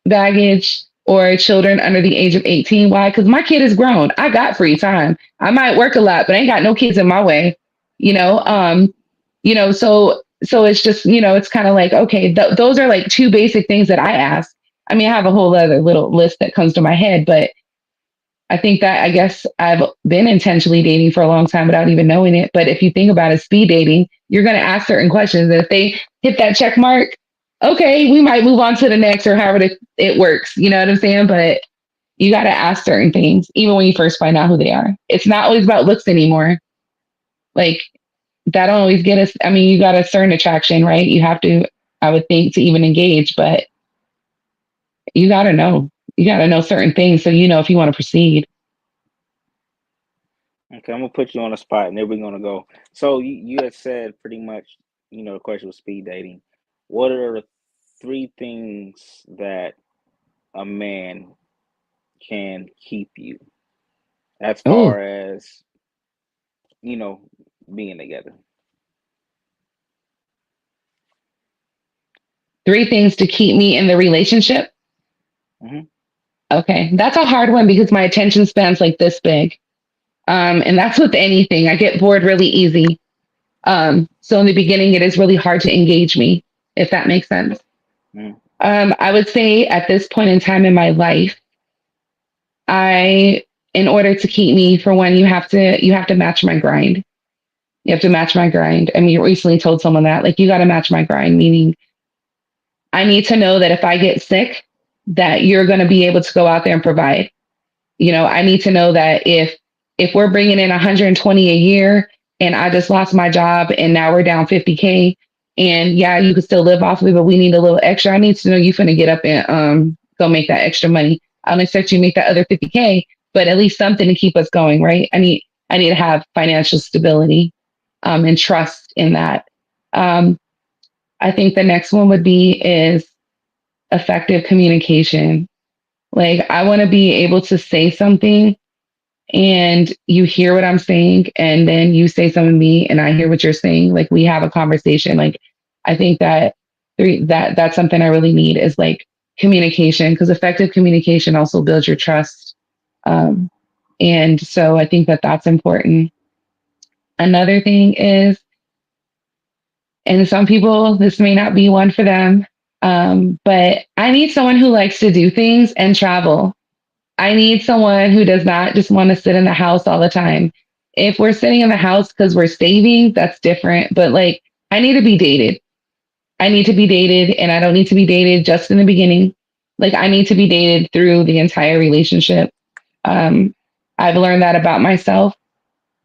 B: baggage or children under the age of 18. Why? Because my kid is grown. I got free time. I might work a lot, but I ain't got no kids in my way. You know,
A: Mhm.
B: so it's just, it's kind of like, okay, those are like two basic things that I ask. I mean, I have a whole other little list that comes to my head, but I think that I guess I've been intentionally dating for a long time without even knowing it. But if you think about it, speed dating, you're going to ask certain questions. And if they hit that check mark, okay, we might move on to the next or however it works. You know what I'm saying? But you got to ask certain things, even when you first find out who they are. It's not always about looks anymore. Like that don't always get us. I mean, you got a certain attraction, right? You have to, I would think, to even engage, but you got to know. You got to know certain things so you know if you want to proceed.
A: Okay, I'm gonna put you on the spot, and then we're gonna go. So you had said pretty much, the question was speed dating. What are the three things that a man can keep you as
B: Oh,
A: far as you know being together?
B: three things to keep me in the relationship.
A: Hmm.
B: Okay, that's a hard one because my attention span's like this big. And that's with anything. I get bored really easy. So in the beginning, it is really hard to engage me, if that makes sense.
A: Hmm.
B: I would say at this point in time in my life, in order to keep me, for one, you have to match my grind. You have to match my grind. I mean, you recently told someone that, like, you got to match my grind, meaning I need to know that if I get sick, that you're going to be able to go out there and provide. I need to know that if we're bringing in 120 a year and I just lost my job and now we're down 50K, and yeah, you can still live off of it, but we need a little extra. I need to know you finna get up and go make that extra money. I don't expect you to make that other 50K, but at least something to keep us going, right? I need to have financial stability and trust in that. Um, I think the next one would be is effective communication. Like I want to be able to say something and you hear what I'm saying, and then you say something to me, and I hear what you're saying. Like we have a conversation. Like I think that's something I really need is like communication, because effective communication also builds your trust. Um, and so I think that that's important. Another thing is, and some people this may not be one for them, but I need someone who likes to do things and travel. I need someone who does not just want to sit in the house all the time. If we're sitting in the house because we're saving, that's different. But like, I need to be dated. I need to be dated, and I don't need to be dated just in the beginning. Like, I need to be dated through the entire relationship. Um, I've learned that about myself.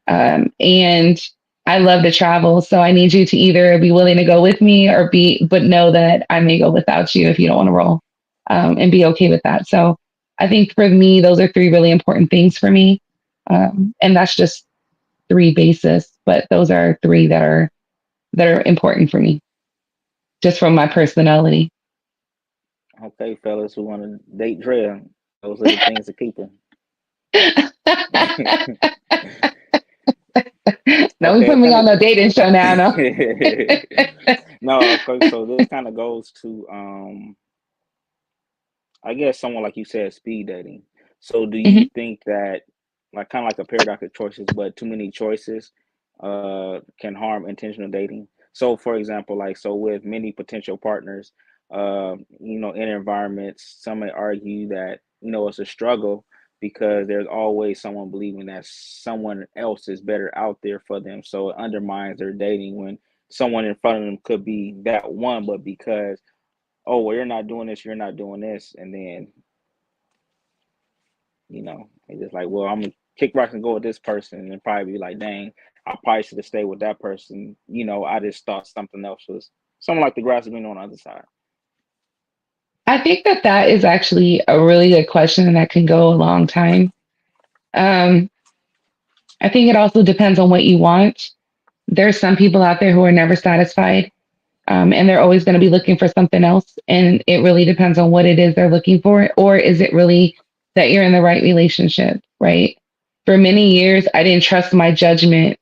B: And I love to travel. So I need you to either be willing to go with me but know that I may go without you if you don't want to roll, and be okay with that. So I think for me, those are three really important things for me. And that's just three basis, but those are three that are important for me just from my personality.
A: Okay, fellas who want to date Drea, those are the things to keep them.
B: Don't
A: Okay,
B: put
A: it
B: me
A: kind
B: on the dating show now, no.
A: of no. Okay, so this kind of goes to I guess someone like you said, speed dating. So do you
B: Mhm.
A: think that like kind of like a paradox of choices, but too many choices can harm intentional dating? So for example, like so with many potential partners, in environments, some may argue that, it's a struggle because there's always someone believing that someone else is better out there for them. So it undermines their dating when someone in front of them could be that one, but because oh well you're not doing this, you're not doing this, and then it's just like, well, I'm gonna kick rocks and go with this person and probably be like, dang, I probably should have stayed with that person. I just thought something else was something like the grass is green on the other side.
B: I think that that is actually a really good question and that can go a long time. Um, I think it also depends on what you want. There's some people out there who are never satisfied, and they're always going to be looking for something else. And it really depends on what it is they're looking for. Or is it really that you're in the right relationship, right? For many years, I didn't trust my judgment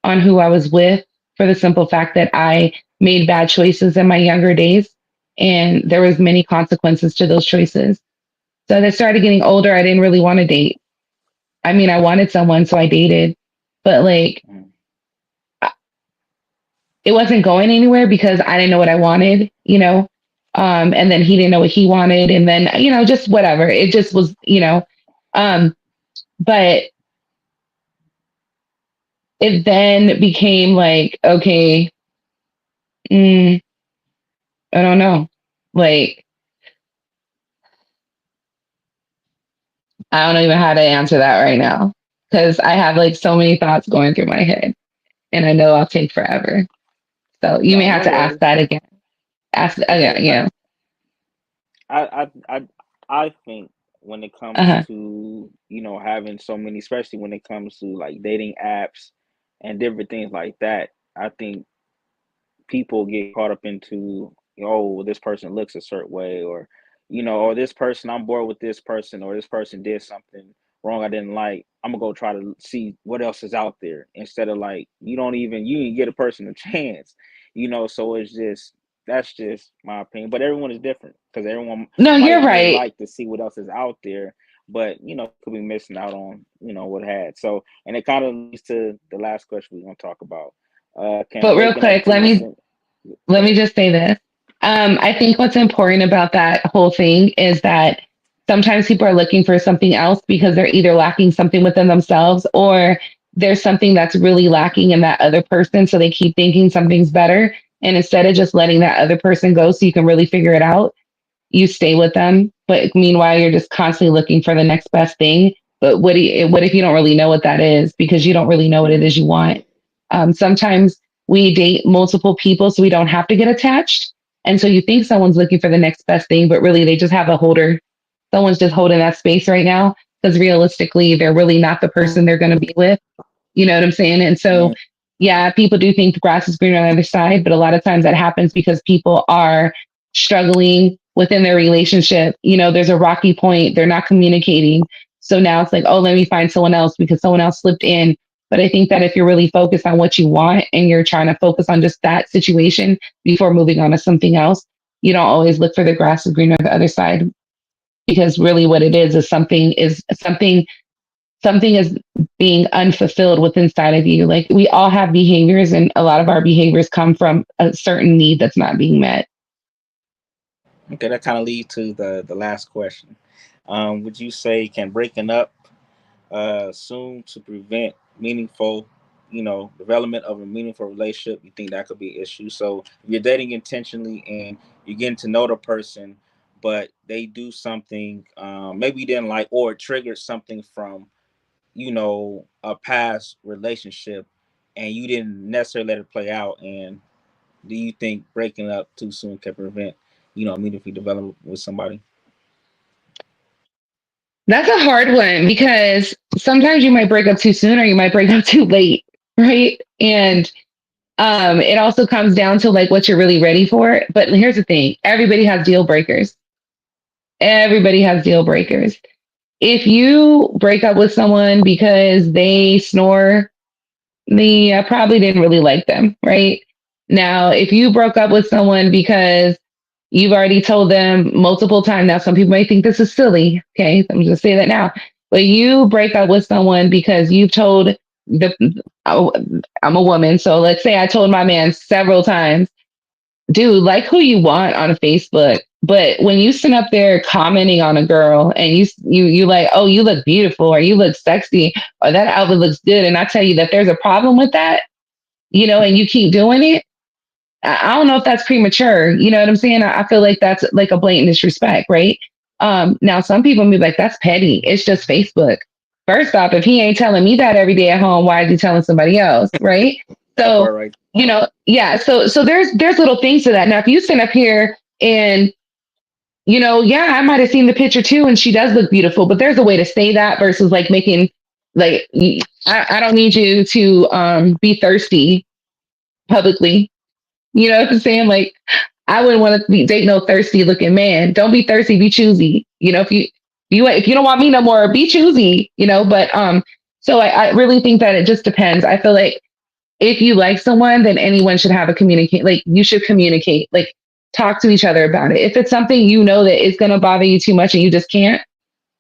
B: on who I was with for the simple fact that I made bad choices in my younger days. And there was many consequences to those choices. So as I started getting older, I didn't really want to date. I mean, I wanted someone, so I dated, but like
A: Mm.
B: it wasn't going anywhere because I didn't know what I wanted. And then he didn't know what he wanted, and then just whatever. It just was. Um, but it then became like, okay, mm, I don't know, like I don't even know how to answer that right now because I have like so many thoughts going through my head, and I know I'll take forever. So you may
A: No,
B: have
A: no
B: to ask
A: worries.
B: that again. Ask
A: Okay.
B: again. Yeah.
A: I think when it
B: Uh
A: comes
B: huh.
A: to having so many, especially when it comes to like dating apps and different things like that, I think people get caught up into, oh, this person looks a certain way, or this person, I'm bored with this person, or this person did something wrong I didn't like. I'm gonna go try to see what else is out there instead of like you didn't get a person a chance. So it's just that's just my opinion. But everyone is different because everyone
B: No, you're
A: may
B: right.
A: like to see what else is out there, but could be missing out on what had. So and it kind of leads to the last question we're gonna talk about. Can
B: But real
A: breaking up
B: quick,
A: too soon? Go
B: let me
A: ahead.
B: just say this. I think what's important about that whole thing is that sometimes people are looking for something else because they're either lacking something within themselves or there's something that's really lacking in that other person. So they keep thinking something's better. And instead of just letting that other person go so you can really figure it out, you stay with them. But meanwhile, you're just constantly looking for the next best thing. But what if you don't really know what that is because you don't really know what it is you want? Sometimes we date multiple people so we don't have to get attached. And so you think someone's looking for the next best thing, but really they just have a holder. Someone's just holding that space right now because realistically, they're really not the person they're going to be with. You know what I'm saying? And so,
A: Mm,
B: yeah, people do think the grass is greener on the other side, but a lot of times that happens because people are struggling within their relationship. There's a rocky point, they're not communicating. So now it's like, oh, let me find someone else because someone else slipped in. But I think that if you're really focused on what you want and you're trying to focus on just that situation before moving on to something else, you don't always look for the grass is greener on the other side because really what it is something is being unfulfilled within inside of you. Like we all have behaviors, and a lot of our behaviors come from a certain need that's not being met.
A: okay, that kind of leads to the last question. Would you say can breaking up soon to prevent meaningful, development of a meaningful relationship? You think that could be an issue? So if you're dating intentionally and you're getting to know the person, but they do something maybe you didn't like, or it triggered something from a past relationship, and you didn't necessarily let it play out. And do you think breaking up too soon can prevent, meaningful development with somebody?
B: That's a hard one because sometimes you might break up too soon or you might break up too late, right? And it also comes down to like what you're really ready for. But here's the thing: everybody has deal breakers. Everybody has deal breakers. If you break up with someone because they snore, I probably didn't really like them, right? Now, if you broke up with someone because you've already told them multiple times, now some people may think this is silly. Okay, I'm just say that now. But you break up with someone because you've told the oh, I'm a woman, so let's say I told my man several times, dude, like who you want on Facebook. But when you sit up there commenting on a girl and you like, oh, you look beautiful or you look sexy or that outfit looks good, and I tell you that there's a problem with that, and you keep doing it, I don't know if that's premature. You know what I'm saying? I feel like that's like a blatant disrespect, right? Now some people may be like, that's petty. It's just Facebook. First off, if he ain't telling me that every day at home, why is he telling somebody else? Right.
A: That
B: So,
A: part right.
B: yeah. So there's little things to that. Now, if you stand up here and, yeah, I might have seen the picture too, and she does look beautiful, but there's a way to say that versus like making, like, I don't need you to be thirsty publicly. You know what I'm saying? Like, I wouldn't want to be date no thirsty looking man. Don't be thirsty, be choosy. If you don't want me no more, be choosy, but so I really think that it just depends. I feel like if you like someone, then anyone should have a communicate, like you should communicate, like talk to each other about it. If it's something that is gonna bother you too much and you just can't,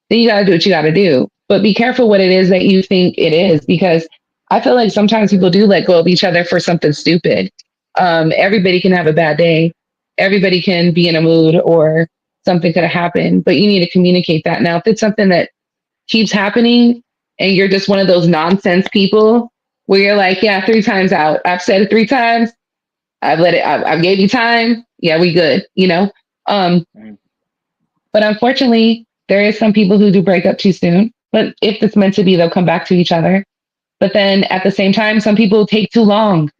B: then you gotta do what you gotta do. But be careful what it is that you think it is, because I feel like sometimes people do let go of each other for something stupid. Everybody can have a bad day. Everybody can be in a mood or something could have happened, but you need to communicate that. Now, if it's something that keeps happening and you're just one of those nonsense people where you're like, yeah, 3 times out. I've said it 3 times. I've gave you time. Yeah, we good, Um,
A: Mhm.
B: but unfortunately, there is some people who do break up too soon. But if it's meant to be, they'll come back to each other. But then at the same time, some people take too long.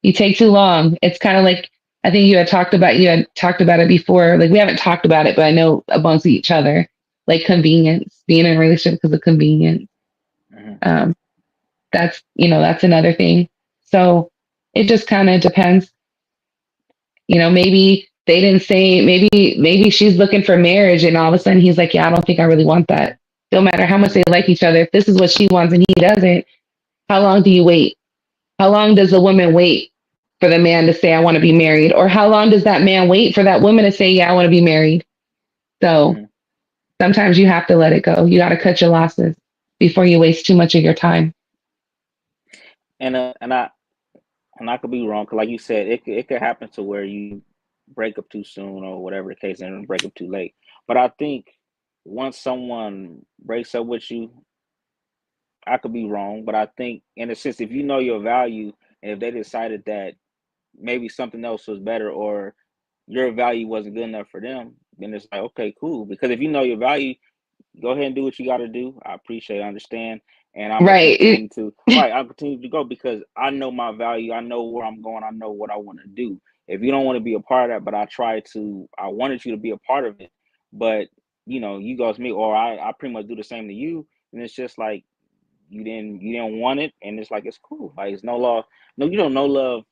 B: You take too long. It's kind of like, I think you had talked about it before. Like, we haven't talked about it, but I know amongst each other, like convenience, being in a relationship because of convenience.
A: Mhm.
B: Um, that's another thing. So it just kind of depends. Maybe they didn't say, maybe she's looking for marriage and all of a sudden he's like, yeah, I don't think I really want that. No matter how much they
A: Mhm.
B: like each other, if this is what she wants and he doesn't, how long do you wait? How long does the woman wait for the man to say, I want to be married? Or how long does that man wait for that woman to say, yeah, I want to be married? So
A: Mhm.
B: sometimes you have to let it go. You got to cut your losses before you waste too much of your time.
A: And I could be wrong, 'cause like you said, it could happen to where you break up too soon or whatever the case, and break up too late. But I think once someone breaks up with you, I could be wrong, but I think in a sense, if you know your value, and if they decided that maybe something else was better, or your value wasn't good enough for them, then it's like, okay, cool. Because if you know your value, go ahead and do what you got to do. I appreciate, understand, and I'm gonna
B: Right.
A: continue to right. I'll continue to go because I know my value. I know where I'm going. I know what I want to do. If you don't want to be a part of that, but I wanted you to be a part of it, but you goes me, or I pretty much do the same to you, and it's just like you didn't want it, and it's like it's cool. Like it's no law, no, no love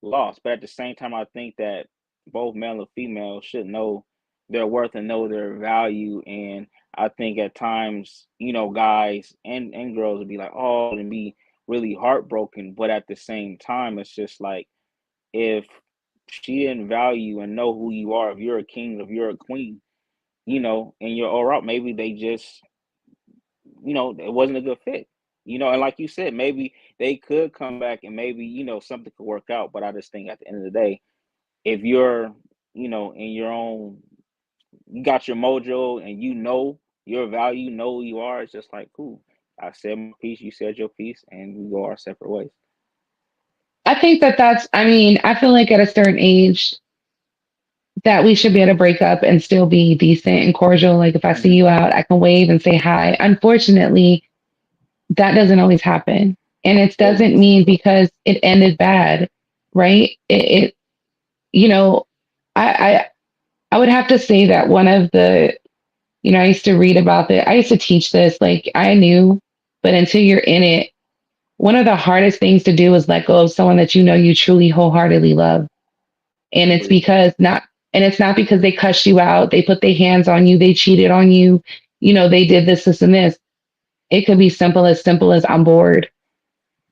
A: lost. But at the same time, I think that both male and female should know their worth and know their value. And I think at times, guys and girls would be like, oh, and be really heartbroken. But at the same time, it's just like if she didn't value and know who you are, if you're a king, if you're a queen, and you're all right, maybe they just it wasn't a good fit. And like you said, maybe they could come back and maybe, something could work out. But I just think at the end of the day, if you're, in your own, you got your mojo and your value, who you are, it's just like, cool. I said my piece, you said your piece, and we go our separate ways.
B: I think I mean, I feel like at a certain age that we should be able to break up and still be decent and cordial. Like if I see
A: Hmm.
B: you out, I can wave and say hi. Unfortunately, that doesn't always happen. And it
A: Yeah.
B: doesn't mean because it ended bad, right? You know, I, I, I would have to say that one of the, I used to read about I used to teach this, like I knew, but until you're in it, one of the hardest things to do is let go of someone that you truly wholeheartedly love. And it's
A: Agreed.
B: because not, and it's not because they cussed you out, they put their hands on you, they cheated on you, they did this, and this. It could be simple as I'm bored.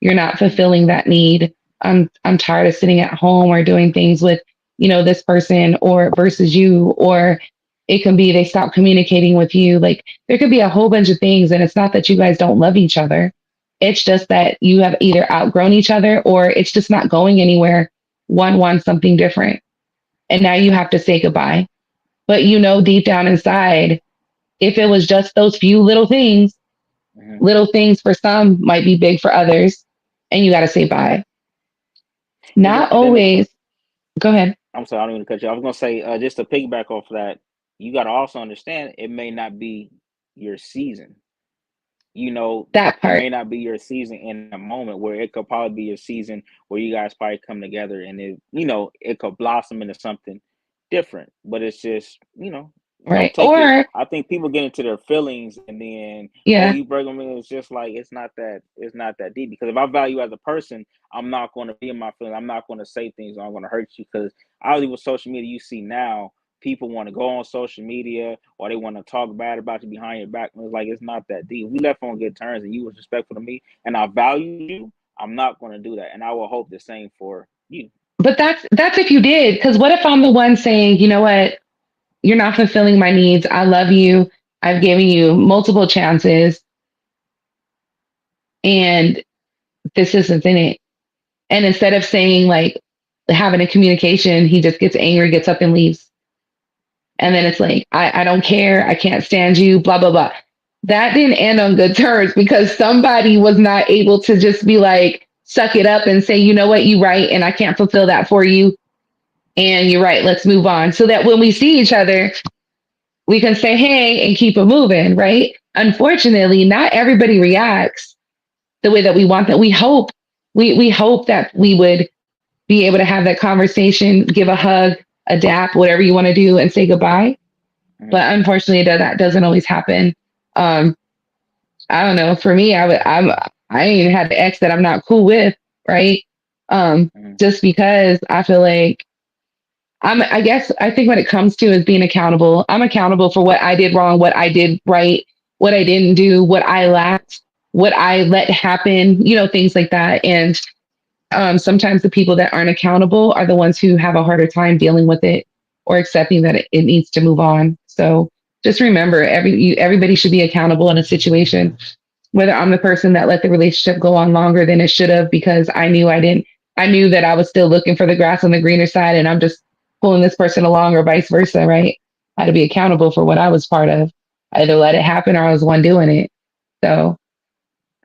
B: You're not
A: Hmm.
B: fulfilling that need. I'm tired of sitting at home or doing things with, this person or versus you, or it can be they stop communicating with you. Like there could be a whole bunch of things. And it's not that you guys don't love each other. It's just that you have either outgrown each other or it's just not going anywhere. One wants something different. And now you have to say goodbye. But deep down inside, if it was just those few
A: Hmm.
B: little things for some might be big for others, and you got to say bye.
A: And then,
B: Not
A: and then
B: always. Go ahead.
A: I'm sorry, I don't mean to cut you. I was gonna say, just to piggyback off of that, you got to also understand it may not be your season.
B: That
A: it
B: part.
A: may not be your season in a moment where it could probably be your season where you guys probably come together and it could blossom into something different. But it's just, don't
B: Right.
A: take it.
B: Or,
A: I think people get into their feelings and then, oh,
B: yeah,
A: you break me. It's just like it's not that deep. Because if I value you as a person, I'm not going to be in my feelings. I'm not going to say things. I'm going to hurt you. Because obviously with social media, you see now people want to go on social media or they want to talk bad about you behind your back. And it's like it's not that deep. We left on good terms and you was respectful to me and I valued you. I'm not going to do that, and I will hope the same for you.
B: but that's if you did. Because what if I'm the one saying, you know what, you're not fulfilling my needs. I love you. I've given you multiple chances, and this isn't in it. And instead of saying like having a communication, he just gets angry, gets up and leaves. And then it's like, I don't care. I can't stand you, blah, blah, blah. That didn't end on good terms because somebody was not able to just be like, suck it up and say, you know what, you right. And I can't fulfill that for you. And you're right. Let's move on. So that when we see each other, we can say, hey, and keep it moving. Right. Unfortunately, not everybody reacts the way that we want that. We hope that we would be able to have that conversation, give a hug, a dap, whatever you want to do, and say goodbye.
A: Mm-hmm.
B: But unfortunately, that doesn't always happen. Um, I don't know. For me, I ain't had an ex that I'm not cool with, right?
A: Mm-hmm.
B: Just because I feel like I guess I think when it comes to is being accountable, I'm accountable for what I did wrong, what I did right, what I didn't do, what I lacked, what I let happen, things like that. And sometimes the people that aren't accountable are the ones who have a harder time dealing with it or accepting that it needs to move on. So just remember, everybody should be accountable in a situation. Whether I'm the person that let the relationship go on longer than it should have because I knew I didn't, I knew that I was still looking for the grass on the greener side, and I'm just pulling this person along, or vice versa, right? I had to be accountable for what I was part of. I either let it happen or I was the one doing it. So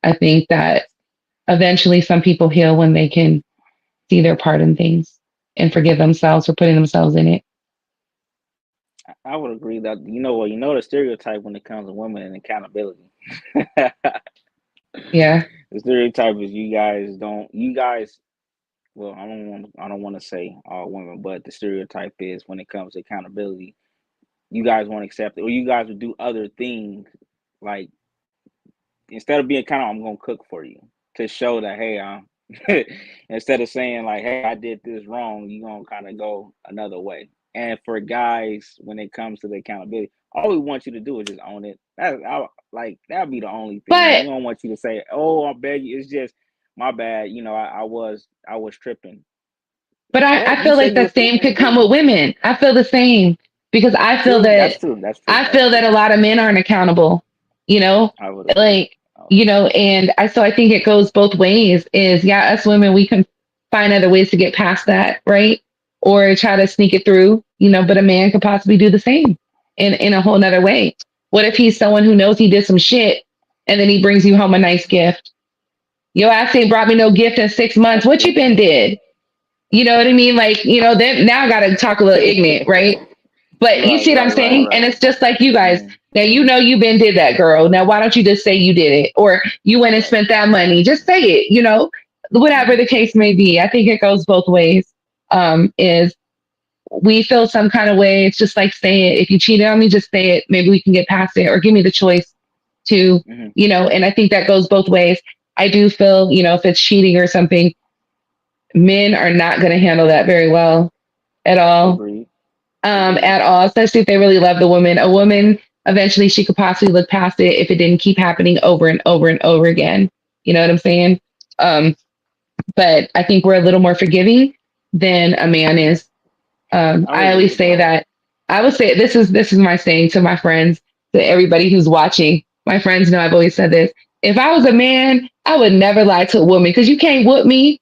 B: I think that eventually some people heal when they can see their part in things and forgive themselves for putting themselves in it.
A: I would agree that the stereotype when it comes to women and accountability.
B: Yeah.
A: The stereotype is you guys well, I don't want to say all women, but the stereotype is when it comes to accountability, you guys won't accept it, or you guys would do other things like instead of being accountable, I'm gonna cook for you to show that hey, instead of saying like hey, I did this wrong, you gonna kind of go another way. And for guys, when it comes to the accountability, all we want you to do is just own it. That'd be the only thing. We
B: But
A: don't want you to say, "Oh, I beg you." It's just my bad. I was tripping.
B: but
A: Well,
B: I
A: you
B: feel
A: say
B: like
A: you
B: the
A: was
B: same
A: tripping.
B: could come with
A: Cool.
B: women. I feel the same because I feel
A: True. That's
B: that
A: true. That's true.
B: I
A: That's
B: feel that
A: true.
B: a lot of men aren't accountable, you know,
A: I would agree.
B: like, and I think it goes both ways is yeah, us women, we can find other ways to get past that, right? Or try to sneak it through, but a man could possibly do the same in a whole nother way. What if he's someone who knows he did some shit and then he brings you home a nice gift? Your ass ain't brought me no gift in 6 months.
A: That's
B: What you
A: true.
B: been did? You know what I mean? Like, then now I gotta talk a little ignorant, right? But you
A: Right.
B: see what I'm
A: Right. Right.
B: saying? And
A: Right.
B: it's just like you guys.
A: Mm,
B: Now you been did that, girl. Now why don't you just say you did it? Or you went and
A: right.
B: spent that money. Just say it, whatever
A: Mm,
B: the case may be. I think it goes both ways. Is we feel some kind of way. It's just like say it. If you cheated on me, just say it. Maybe we can get past it. Or give me the choice to,
A: mm-hmm.
B: and I think that goes both ways. I do feel, if it's cheating or something, men are not going to handle that very well at all.
A: Agreed. Agreed.
B: At all, especially if they really love the woman. A woman, eventually, she could possibly look past it if it didn't keep happening over and over and over again. You know what I'm saying? Um, but I think we're a little more forgiving than a man is.
A: I would
B: I
A: agree
B: always
A: with
B: say
A: that.
B: that. I would say this is my saying to my friends, to everybody who's watching. My friends know I've always said this. If I was a man, I would never lie to a woman because you can't whoop me.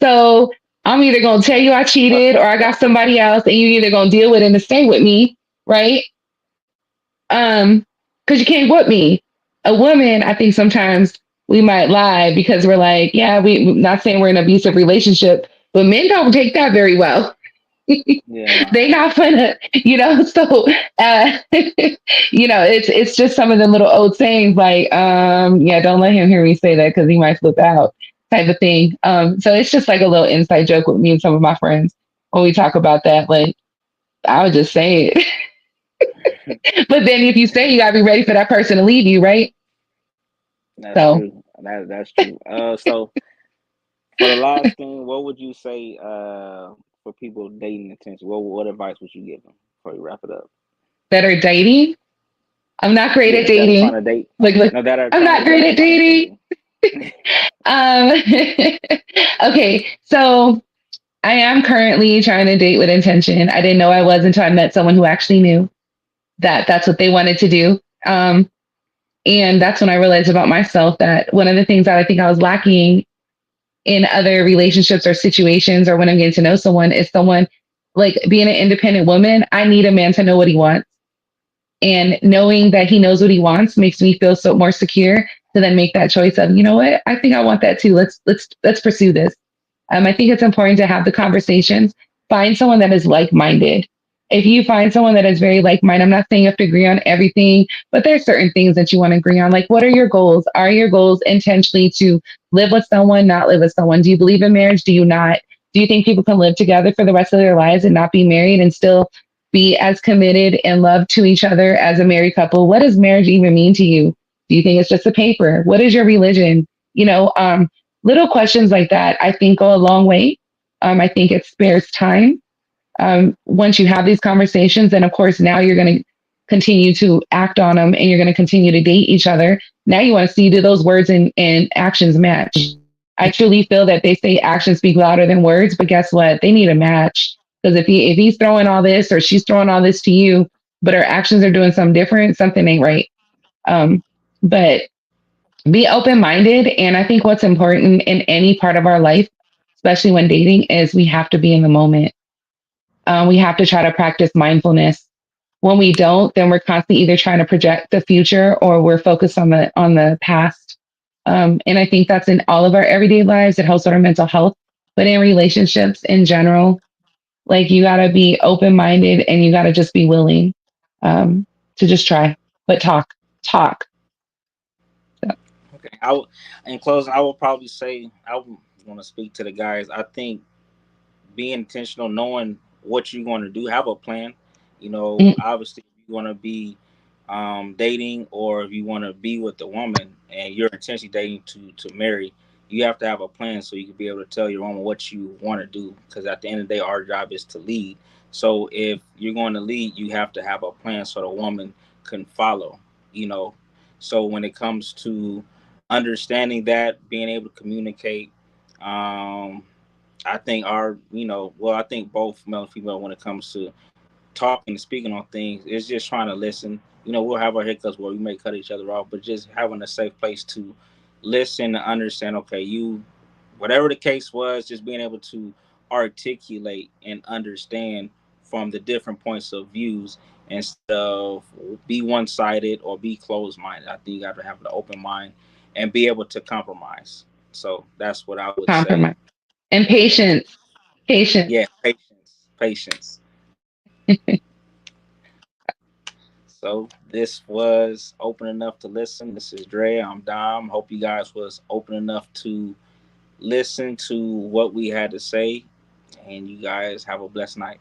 B: So I'm either gonna tell you I cheated or I got somebody else, and you either gonna deal with it and stay with me, right? Um, because you can't whoop me. A woman, I think sometimes we might lie because we're like, yeah, we not saying we're in an abusive relationship, but men don't take that very well.
A: Yeah, nah.
B: They not gonna, so it's just some of the little old sayings like, yeah, don't let him hear me say that because he might flip out type of thing. So it's just like a little inside joke with me and some of my friends when we talk about that. Like, I would just say it. But then if you say, you gotta be ready for that person to leave you, right?
A: That's
B: So
A: true. That's true. So for the last thing, what would you say for people dating attention? What advice would you give them before you wrap it up?
B: that are dating. I'm not great at
A: Yeah, that are trying
B: dating.
A: to date.
B: Look,
A: No, that are
B: I'm
A: trying to
B: not great
A: date
B: at dating.
A: attentively.
B: Um, okay, so I am currently trying to date with intention. I didn't know I was until I met someone who actually knew that that's what they wanted to do. And that's when I realized about myself that one of the things that I think I was lacking in other relationships or situations or when I'm getting to know someone is someone like being an independent woman. I need a man to know what he wants. And knowing that he knows what he wants makes me feel so more secure to then make that choice of, you know what, I think I want that too. Let's pursue this. I think it's important to have the conversations. Find someone that is like-minded. If you find someone that is very like-minded, I'm not saying you have to agree on everything, but there's certain things that you want to agree on. Like, what are your goals? Are your goals intentionally to live with someone, not live with someone? Do you believe in marriage? Do you not? Do you think people can live together for the rest of their lives and not be married and still be as committed and love to each other as a married couple? What does marriage even mean to you? Do you think it's just a paper? What is your religion? Little questions like that, I think, go a long way. I think it spares time. Once you have these conversations, then of course now you're going to continue to act on them and you're going to continue to date each other. Now you want to see, do those words and actions match? I truly feel that they say actions speak louder than words, but guess what? They need a match. Because if he's throwing all this or she's throwing all this to you, but her actions are doing something different, something ain't right. Um, but be open minded. And I think what's important in any part of our life, especially when dating, is we have to be in the moment. We have to try to practice mindfulness. When we don't, then we're constantly either trying to project the future or we're focused on the past. And I think that's in all of our everyday lives. It helps with our mental health, but in relationships in general, like you got to be open minded and you got to just be willing to just try, but talk. So,
A: Okay. In closing, I will probably say I want to speak to the guys. I think being intentional, knowing what you're going to do, have a plan.
B: mm,
A: Obviously, if you want to be dating or if you want to be with a woman and you're intentionally dating to marry, you have to have a plan so you can be able to tell your woman what you want to do. Because at the end of the day, our job is to lead. So if you're going to lead, you have to have a plan so the woman can follow. You know, so when it comes to understanding that, being able to communicate, um, I think I think both male and female when it comes to talking and speaking on things is just trying to listen. We'll have our hiccups where we may cut each other off, but just having a safe place to listen and understand. Okay, whatever the case was, just being able to articulate and understand from the different points of views instead of be one sided or be closed minded. I think you got to have an open mind and be able to compromise. So that's what I would say.
B: compromise and patience. Patience.
A: Yeah, patience, patience. So this was open enough to listen. This is Dre. I'm Dom. Hope you guys was open enough to listen to what we had to say, and you guys have a blessed night.